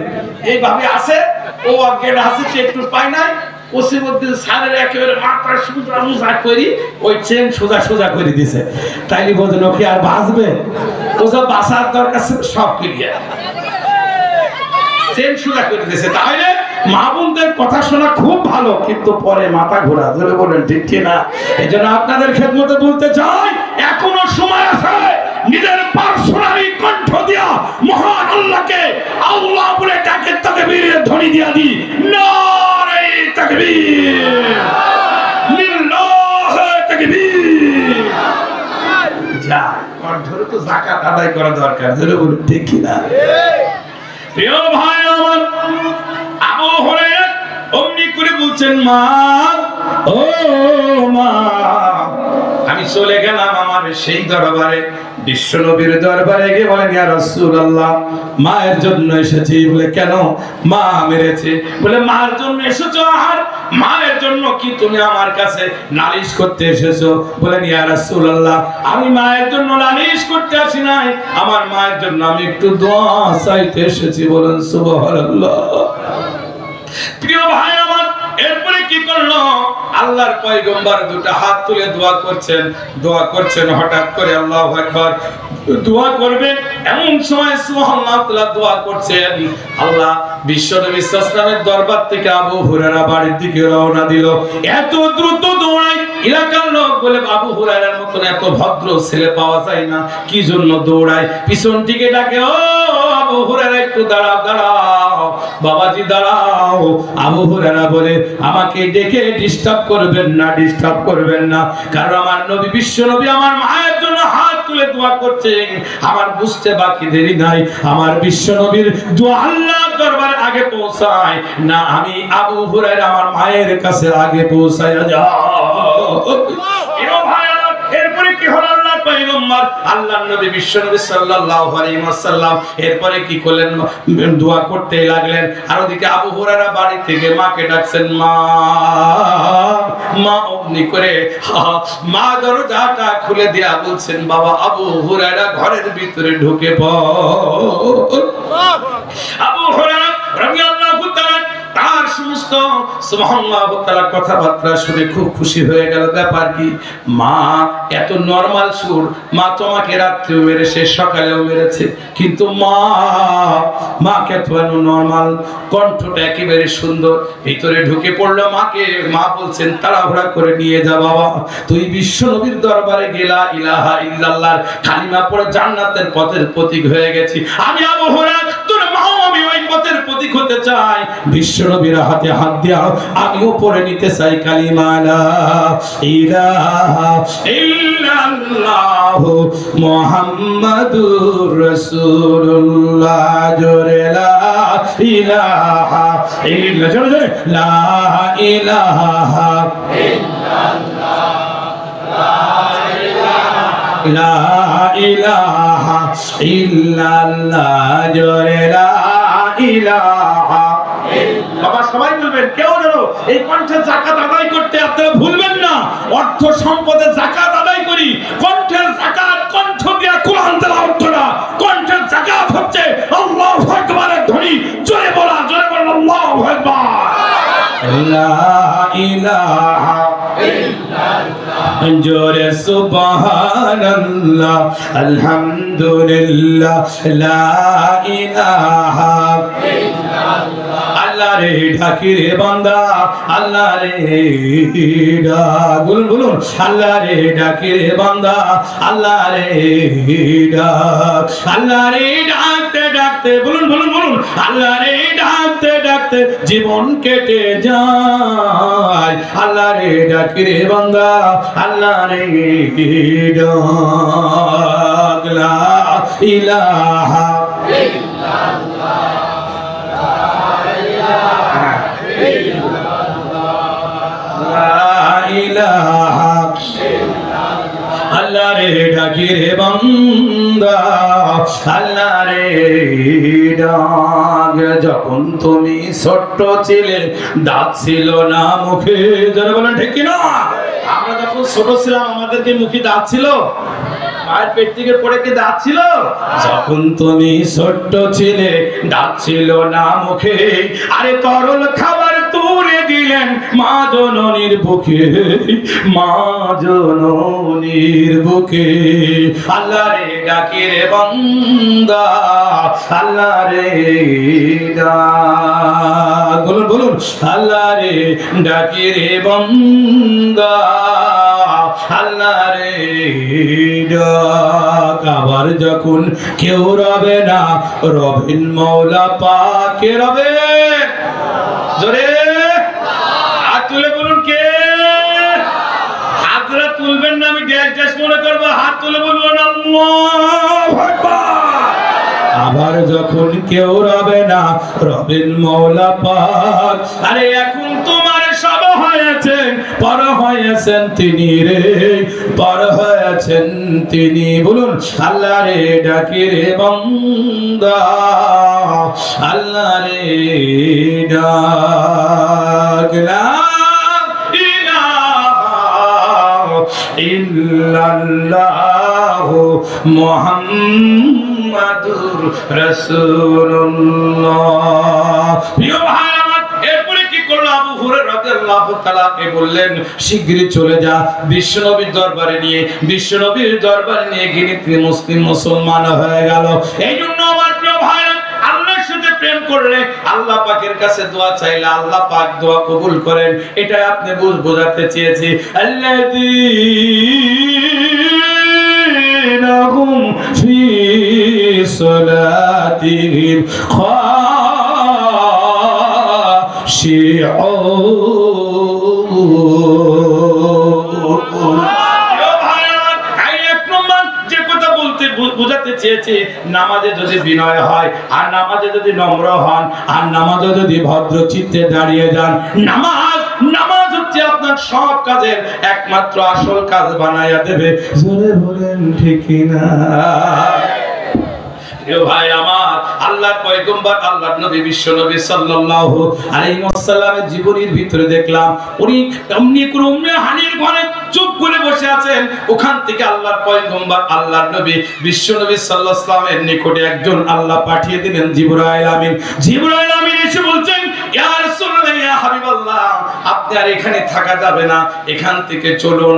এইভাবে আছে। ও অজ্ঞান আছে, একটু পায় নাই, ওসির মধ্যে সারের একেবারে মাথা সোজা মোজা করি ওই চেন সোজা সোজা করে দিছে। তাইলে বোঝেন ওকে আর বাঁচবে? ও যা বাঁচার দরকার ছিল সব ক্লিয়ার, চেন সোজা করে দিয়েছে। তাহলে মা বোনদের কথা শোনা খুব ভালো, কিন্তু পরে মাথা ঘোরা, ধরে বলেন ঠিক কি না? এই জন্য আপনাদের খেদমতে বলতে চাই এখনো সময় আছে, নিজের পার্সোনালি কণ্ঠ দিয়া মহান আল্লাহকে আল্লাহ বলে ডাকে তাকবীরের ধ্বনি দিয়া দি, নারে তাকবীর, লিল্লাহি তাকবীর। যা কণ্ঠরে তো যাকাত আদায় করা দরকার, ধরে বলেন ঠিক কি না? প্রিয় ভাই আমার, আবু হুরায়রা অমনি করে বলছেন মা, ও মা, আমি চলে গেলাম আমার সেই দরবারে, বিশ্ব নবীর দরবারে গিয়ে বলেন ইয়া রাসূলুল্লাহ মায়ের জন্য এসেছি। বলে কেন? মা মেরেছে। বলে মার জন্য এসেছো? আর মায়ের জন্য কি তুমি আমার কাছে নালিশ করতে এসেছো? বলেন ইয়া রাসূলুল্লাহ আমি মায়ের জন্য নালিশ করতে আসি নাই, আমার মায়ের জন্য আমি একটু দোয়া চাইতে এসেছি। বলেন সুবহানাল্লাহ। প্রিয় ভাই আমার, এরপরে কি করলো? আল্লাহর পয়গম্বর দুটো হাত তুলে দোয়া করছেন, হঠাৎ করে আল্লাহু আকবার দোয়া করবেন এমন সময় সুবহানাল্লাহ দোয়া করছেন, আল্লাহ বিশ্বনবী সাল্লাল্লাহু আলাইহি ওয়াসাল্লামের দরবার থেকে আবু হুরায়রা বাড়ির দিকে রওনা দিল। এত দ্রুত দৌড়ায়, এলাকার লোক বলে আবু হুরায়রার মতন এত ভদ্র ছেলে পাওয়া যায় না, কি জন্য দৌড়ায়? পিছন থেকে ডাকে, ও আবু হুরায়রা একটু দাঁড়াও, বাবাজি দাঁড়াও। আবু হুরায়রা বলে আমাকে ডেকে ডিস্টার্ব করবেন না, কারণ আমার নবী বিশ্ব নবী আমার মায়ের জন্য হাত তুলে দোয়া করছেন, আমার বুঝতে বাকি দেরি নাই, আমার বিশ্ব নবীর দোয়া আল্লাহর দরবারে আগে পৌঁছায় না, আমি আবু হুরায়রা আমার মায়ের কাছে আগে পৌঁছায় যাও। এরপরে কি হলো? আল্লাহর পয়গম্বর আল্লাহর নবী বিশ্ব নবী সাল্লাল্লাহু আলাইহি ওয়াসাল্লাম এরপরে কি করলেন? দোয়া করতে লাগলেন। আর ওদিকে আবু হুরায়রা বাড়ি থেকে মাকে ডাকছেন, মা অমনি করে মা দরজাটা খুলে দিয়া বলছেন, বাবা আবু হুরায়রা ঘরের ভিতরে ঢুকে পড়। আবু সুবহানাল্লাহ তাআলা কথাবার্তা শুনে খুব খুশি হয়ে গেল। ব্যাপার কি মা, এত নরমাল সুর, মা তোমাকে রাত্রেও মেরেছে সকালেও মেরেছে, কিন্তু মাকে তো নরমাল, কণ্ঠটা একেবারে সুন্দর। ভিতরে ঢুকে পড়লো মাকে, মা বলছেন তাড়াহুড়া করে নিয়ে যা বাবা, তুই বিশ্ব নবীর দরবারে গেলা ইলাহা ইল্লাল্লাহর কালিমা পড়ে জান্নাতের পথের প্রতীক হয়ে গেছি। আমি আবু হুরায়রা তোর মা, আমি ওই পথের প্রতীক হতে চাই। বিশ্ব নবীর হাতে হাত দাও, আমিও পড়ে নিতে চাই কালিমা লা ইলাহা ইল্লাল্লাহু মুহাম্মাদুর রাসূলুল্লাহ। জোরে লা ইলাহা ইল্লাল্লাহ, জোরে জোরে লা ইলাহা ইল্লাল্লাহ, লা ইলাহা ইল্লাল্লাহ, জোরে লা ইলাহা। বাবা সবাই বলবেন, কেউ যেন এই কণ্ঠে যাকাত আদায় করতে আপনারা ভুলবেন না। অর্থ সম্পদে যাকাত আদায় করি, কণ্ঠের যাকাত কণ্ঠ দিয়ে কোরআন তেলাওয়াত করা। কণ্ঠের যাকাত হচ্ছে আল্লাহু আকবারের ধ্বনি। জোরে বলা, জোরে বলা আল্লাহু আকবার। লা ইলাহা ইল্লাল্লাহ, জোরে সুবহানাল্লাহ, আলহামদুলিল্লাহ, লা ইলাহা ইল্লাল্লাহ। আল্লাহ রে ডাকি রে বান্দা, আল্লাহ রে ডাক, বলুন বলুন, আল্লাহ রে ডাকি রে বান্দা, আল্লাহ রে ডাক, আল্লাহ রে ডাকতে ডাকতে, বলুন বলুন বলুন, আল্লাহ রে ডাকতে ডাকতে জীবন কেটে যায়। আল্লাহ রে ডাকি রে বান্দা, আল্লাহ রে ডাক, লা ইলাহা ইল্লাল্লাহ, আল্লাহ রে ডাকি রে বান্দা, আল্লাহ রে ডাক। যখন তুমি ছোট্ট ছিলে, দাঁত ছিল না মুখে, যারা বলেন ঠিক কিনা? আমরা যখন ছোট ছিলাম আমাদের কি মুখে দাঁত ছিল? মায়ের পেট থেকে পড়ে কি দাঁত ছিল? যখন তুমি ছোট্ট ছিলে, দাঁত ছিল না মুখে, আরে তরল খাবার তুলে দিলেন মা জননীর বুকে, মা জননীর বুকে। আল্লাহ রে ডাকি রে বান্দা, আল্লাহ রে ডাক, বলুন বলুন, আল্লাহ রে ডাকি রে বান্দা, আল্লাহ রে ডাক। আবার যখন কেউ রবে না, রবেন মওলা পাকে রবে। জোরে হাত তুলে বলুন, কে? হাত ধরে তুলবেন না, আমি ড্যাশ ড্যাশ মনে করবো। হাত তুলে বলবেন আল্লাহু আকবার। আবার যখন কেউ রবে না, রবেন মওলা পাক। আরে এখন তোমার সব হয়েছেন, পর হয়েছেন তিনি রে, পর হয়েছেন তিনি। বলুন, আল্লাহ রে ডাকি রে বান্দা, আল্লাহ রে ডাক, লা ইলাহা ইল্লাল্লাহু মুহাম্মাদুর রাসূলুল্লাহ। প্রিয় ভাই আমার, এরপরে কি করলো? আবু হুরায়রা রাদিয়াল্লাহু তাআলা বললেন, শিগগিরই চলে যা বিশ্বনবীর দরবারে নিয়ে। বিশ্বনবীর দরবারে নিয়ে গিয়ে তিনি মুসলমান হয়ে গেল। এই জন্য আমার প্রিয় ভাই, আল্লাহর সাথে প্রেম করলে, আল্লাহ পাকের কাছে দোয়া চাইলে আল্লাহ পাক দোয়া কবুল করেন। এটা আপনি বোঝাতে চেয়েছি। আল্লাযীনা হুম ফি সালাতিহিম বুঝাতে চেয়েছে, নামাজে যদি বিনয় হয়, আর নামাজে যদি নম্র হন, আর নামাজে যদি ভদ্র চিত্তে দাঁড়িয়ে যান, নামাজ হচ্ছে আপনার সব কাজের একমাত্র আসল কাজ বানাইয়া দেবে। জোরে বলেন ঠিক না? ভাই আমার, আল্লাহর পয়গম্বর, আল্লাহর নবী বিশ্বনবী সাল্লাল্লাহু আলাইহি ওয়াসাল্লামের জীবনীর ভিতরে দেখলাম, উনি এমনি করে উম্মে হানির ঘরে চুপ করে বসে আছেন। ওখান থেকে আল্লাহর পয়গম্বর আল্লাহর নবী বিশ্ব নবী সাল্লাল্লাহু আলাইহি ওয়াসাল্লামের নিকটে একজন আল্লাহ পাঠিয়ে দিলেন জিবরাইল আমিন। জিবরাইল আমিন এসে বলছেন, ইয়া রাসূলুল্লাহ, ইয়া হাবিবাল্লাহ, আপনি আর এখানে থাকা যাবে না, এখান থেকে চলুন।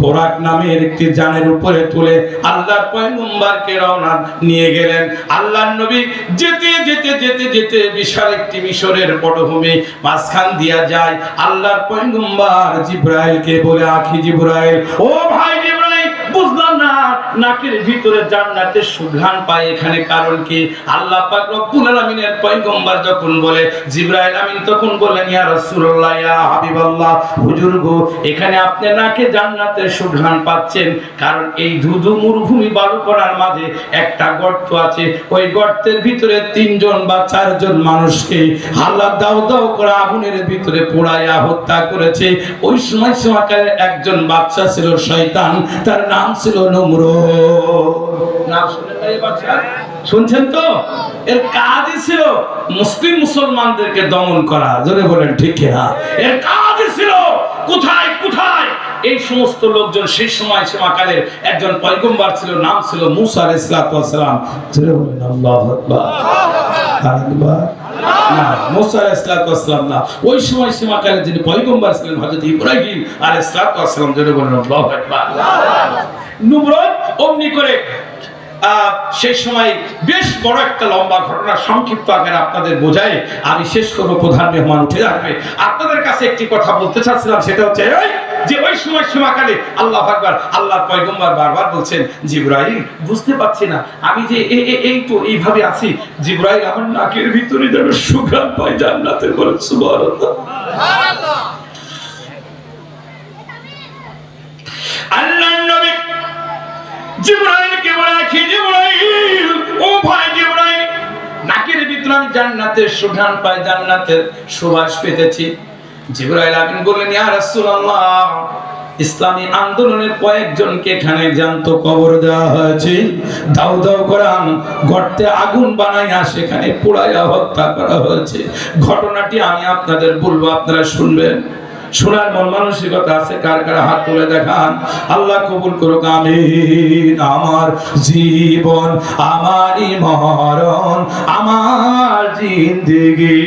বোরাক নামের একটি জানের উপরে তুলে আল্লাহর পয়গম্বরকে রওনা নিয়ে গেলেন। আল্লাহর নবী যেতে যেতে যেতে যেতে বিশাল একটি মিশরের পটভূমি মাঝখান দিয়া যায়। আল্লাহর পয়গম্বর জিবরাইলকে বলে, আখি জিবরাইল, ও ভাই জিবরাইল, বুঝলাম না নাকের ভিতরে জান্নাতের সুঘ্রাণ পায়, এখানে কারণ কি? আল্লাহ পাক রব্বুল আলামিনের পয়গম্বর যখন বলে, জিবরাইল আমিন তখন বললেন, ইয়া রাসূলুল্লাহ, ইয়া হাবিবাল্লাহ, হুজুর গো, এখানে আপনি নাকে জান্নাতের সুঘ্রাণ পাচ্ছেন কারণ এই ধুধু মরুভূমি বালু করার মাঝে একটা গর্ত আছে। ওই গর্তের ভিতরে 3 জন বা 4 জন মানুষকে আল্লাহ দাও দাও করে আগুনের ভিতরে পোড়াইয়া হত্যা করেছে। ওই সময় সময়কালে একজন বাদশা ছিল শয়তান, তার নাম ছিল নমরুদ। নাম শুনেন না এই বাদশা? শুনছেন তো? এর কাজই ছিল মুসলিম মুসলমানদেরকে দমন করা। জোরে বলেন ঠিক কিনা? এর কাজই ছিল কোথায় কোথায় এই সমস্ত লোকজন। সেই সময় সময়কালের একজন পয়গম্বর ছিল, নাম ছিল মুসা আলাইহিস সালাম। জোরে বলেন আল্লাহু আকবার। আল্লাহ না, মুসা আলাইহিস সালাম না, ওই সময় সময়কালে যিনি পয়গম্বর ছিলেন হযরত ইব্রাহিম আলাইহিস সালাম। জোরে বলেন আল্লাহু আকবার। নমরুদ অমনি করে সেই সময় বেশ বড় একটা লম্বা ঘটনা সংক্ষিপ্ত আকারে আপনাদের বোঝায় আমি শেষ করব। প্রধান মেহমান উঠে আসবে। আপনাদের কাছে একটি কথা বলতে চাচ্ছিলাম, সেটা হচ্ছে যে ওই সময় সীমাকালে আল্লাহ আকবার, আল্লাহর পয়গম্বর বারবার বলছেন, জিবরাইল বুঝতে পারছি না আমি যে এই তো এইভাবে আছি, জিবরাইল আমার নাকের ভিতরে যেন সুঘ্রাণ পায় জান্নাতের। বলেন সুবহানাল্লাহ। আল্লাহর নবী জিবরাইলকে বলে, কি জিবরাইল, ও ভাই জিবরাইল, নাকের ভিতরে আমি জান্নাতের সুঘ্রাণ পাই, জান্নাতের সুবাস পেতেছি। জিবরাইল আমিন বললেন, ইয়া রাসূলুল্লাহ, ইসলামী আন্দোলনের কয়েকজনকে এখানে জ্যান্ত কবর দেওয়া হয়েছে, দাও দাও করান গর্তে আগুন বানাইয়া সেখানে পোড়াইয়া হত্যা করা হয়েছে। ঘটনাটি আমি আপনাদের বলবো, আপনারা শুনবেন। শোনার মন মানসিকতা আছে কার কার? হাত তুলে দেখান। আল্লাহ কবুল করুক, আমিন। আমার জীবন, আমারই মরণ, আমার জিন্দেগি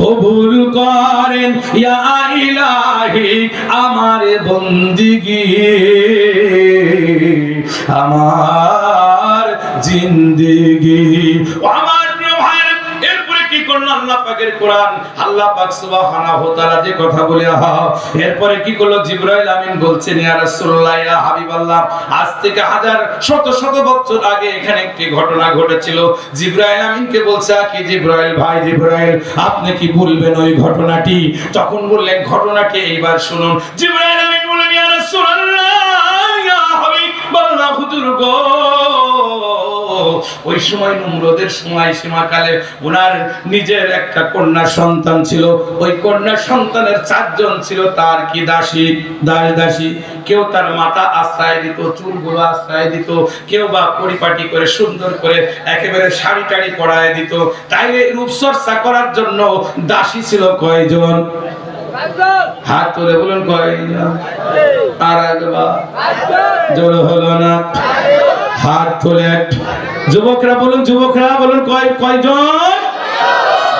কবুল করেন ইয়া ইলাহি, আমার বন্দিগি, আমার জিন্দেগি। আমার আল্লাহ পাকের কোরআন, আল্লাহ পাক সুবহানাহু ওয়া তাআলা যে কথা বলে এরপরে কি করলো? জিবরাইল আমিন বলছেন, ইয়া রাসূলুল্লাহ, ইয়া হাবিবাল্লাহ, আজ থেকে হাজার শত শত বছর আগে এখানে একটি ঘটনা ঘটেছিল। জিবরাইল আমিনকে বলছে, কি জিবরাইল ভাই, জিবরাইল আপনি কি বলবেন ওই ঘটনাটি? তখন বললেন, ঘটনাটি এইবার শুনুন। জিবরাইল আমিন বললেন, ইয়া রাসূলুল্লাহ, ইয়া হাবিবাল্লাহ, হুজুর গো, ওই সময় নমরুদের সময় সীমাকালে ওনার নিজের একটা কন্যা সন্তান ছিল। ওই কন্যা সন্তানের 4 জন ছিল তার কি দাসী, দাসী। কেউ তার মাথা আশ্রয় দিত, চুলগুলো আশ্রয় দিত, কেউ বা পরিপাটি করে সুন্দর করে একেবারে শাড়ি টাড়ি পরায় দিত। তাইলে রূপচর্চা করার জন্য দাসী ছিল কয়জন? হাত তুলে বলুন কয়জন? আর একবার জোরে হলো না, হাত তুলে। যুবকরা বলুন, যুবকরা বলুন, কয়জন?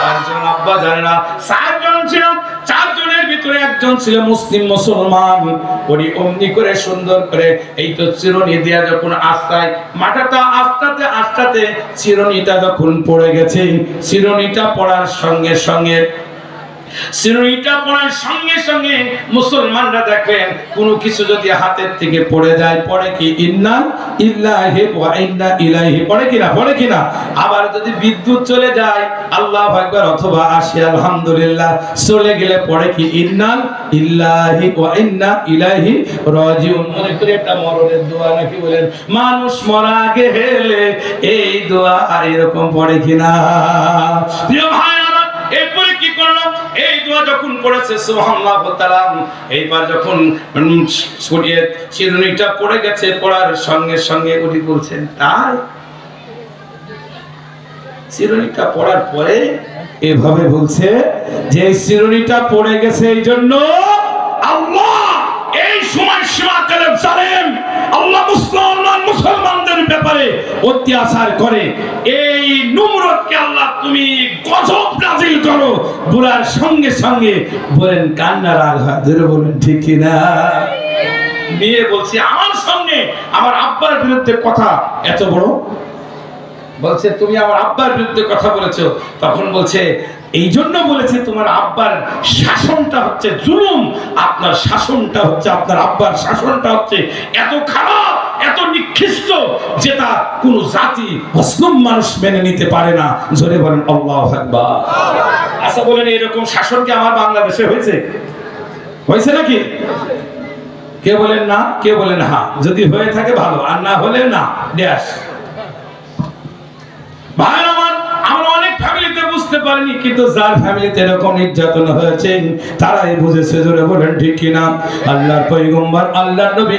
4 জন। আব্বা জানে না 4 জন ছিল। 4 জনের ভিতরে একজন ছিল মুসলিম মুসলমান। উনি অমনি করে সুন্দর করে এই তো চিরুনি দিয়া যখন আস্তায় মাথাটা আস্তাতে আস্তাতে চিরুনিটা যখন পড়ে গেছে, চিরুনিটা পড়ার সঙ্গে সঙ্গে মুসলমানরা দেখেন কোন কিছু যদি হাতের থেকে পড়ে যায়, পড়ে কি ইন্না ইল্লাহি ওয়া ইন্না ইলাইহি, পড়ে কিনা? পড়ে কিনা? আবার যদি বিদ্যুৎ চলে যায়, আল্লাহু আকবার, অথবা আসি আলহামদুলিল্লাহ চলে গেলে পড়ে কি ইন্না ইল্লাহি ওয়া ইন্না ইলাইহি রাজিউন। মনে করে এটা মরণের দোয়া নাকি বলেন? মানুষ মরা গেলে এই দোয়া আর এরকম পড়ে কিনা? প্রিয় ভাই আমার, এরপরে কি করলাম? এই দোয়া যখন পড়েছে সুবহানাল্লাহ তাআলা, এইবার যখন চিরুনিটা পড়ে গেছে, পড়ার সঙ্গে সঙ্গে উনি বলছেন, তাই চিরুনিটা পড়ার পরে এভাবে বলছে যে চিরুনিটা পড়ে গেছে এই জন্য আল্লাহ এই সময় মুসলমানদের ব্যাপারে অত্যাচার করে, এই নমরুদকে আল্লাহ তুমি গজব নাজিল করো। বুড়ার সঙ্গে সঙ্গে বলেন কান্নার আঘাত ধরে বলেন ঠিক কিনা? মেয়ে বলছে আমার সঙ্গে আমার আব্বার বিরুদ্ধে কথা এত বড়, বলছে তুমি আমার আব্বার বিরুদ্ধে কথা বলেছো। তখন বলছে এই জন্য বলেছে তোমার আব্বার শাসনটা হচ্ছে জুলুম, আপনার শাসনটা হচ্ছে, আপনার আব্বার শাসনটা হচ্ছে এত খারাপ, এত নিকৃষ্ট, যেটা কোন জাতি মুসলিম মানুষ মেনে নিতে পারে না। জোরে বলেন আল্লাহু আকবার। আচ্ছা বলেন এরকম শাসন কি আমার বাংলাদেশে হয়েছে? হয়েছে নাকি? কে বলেন না, কে বলেন হ্যাঁ? যদি হয়ে থাকে ভালো, আর না হলে না। দেশ ভাই আমার, আমরা অনেক ফ্যামিলিতে বুঝতে পারিনি, কিন্তু যার ফ্যামিলিতে এরকম নির্যাতন হয়েছে তারাই বুঝেছে। জোরে বলেন ঠিক কিনা? আল্লাহর পয়গম্বর, আল্লাহর নবী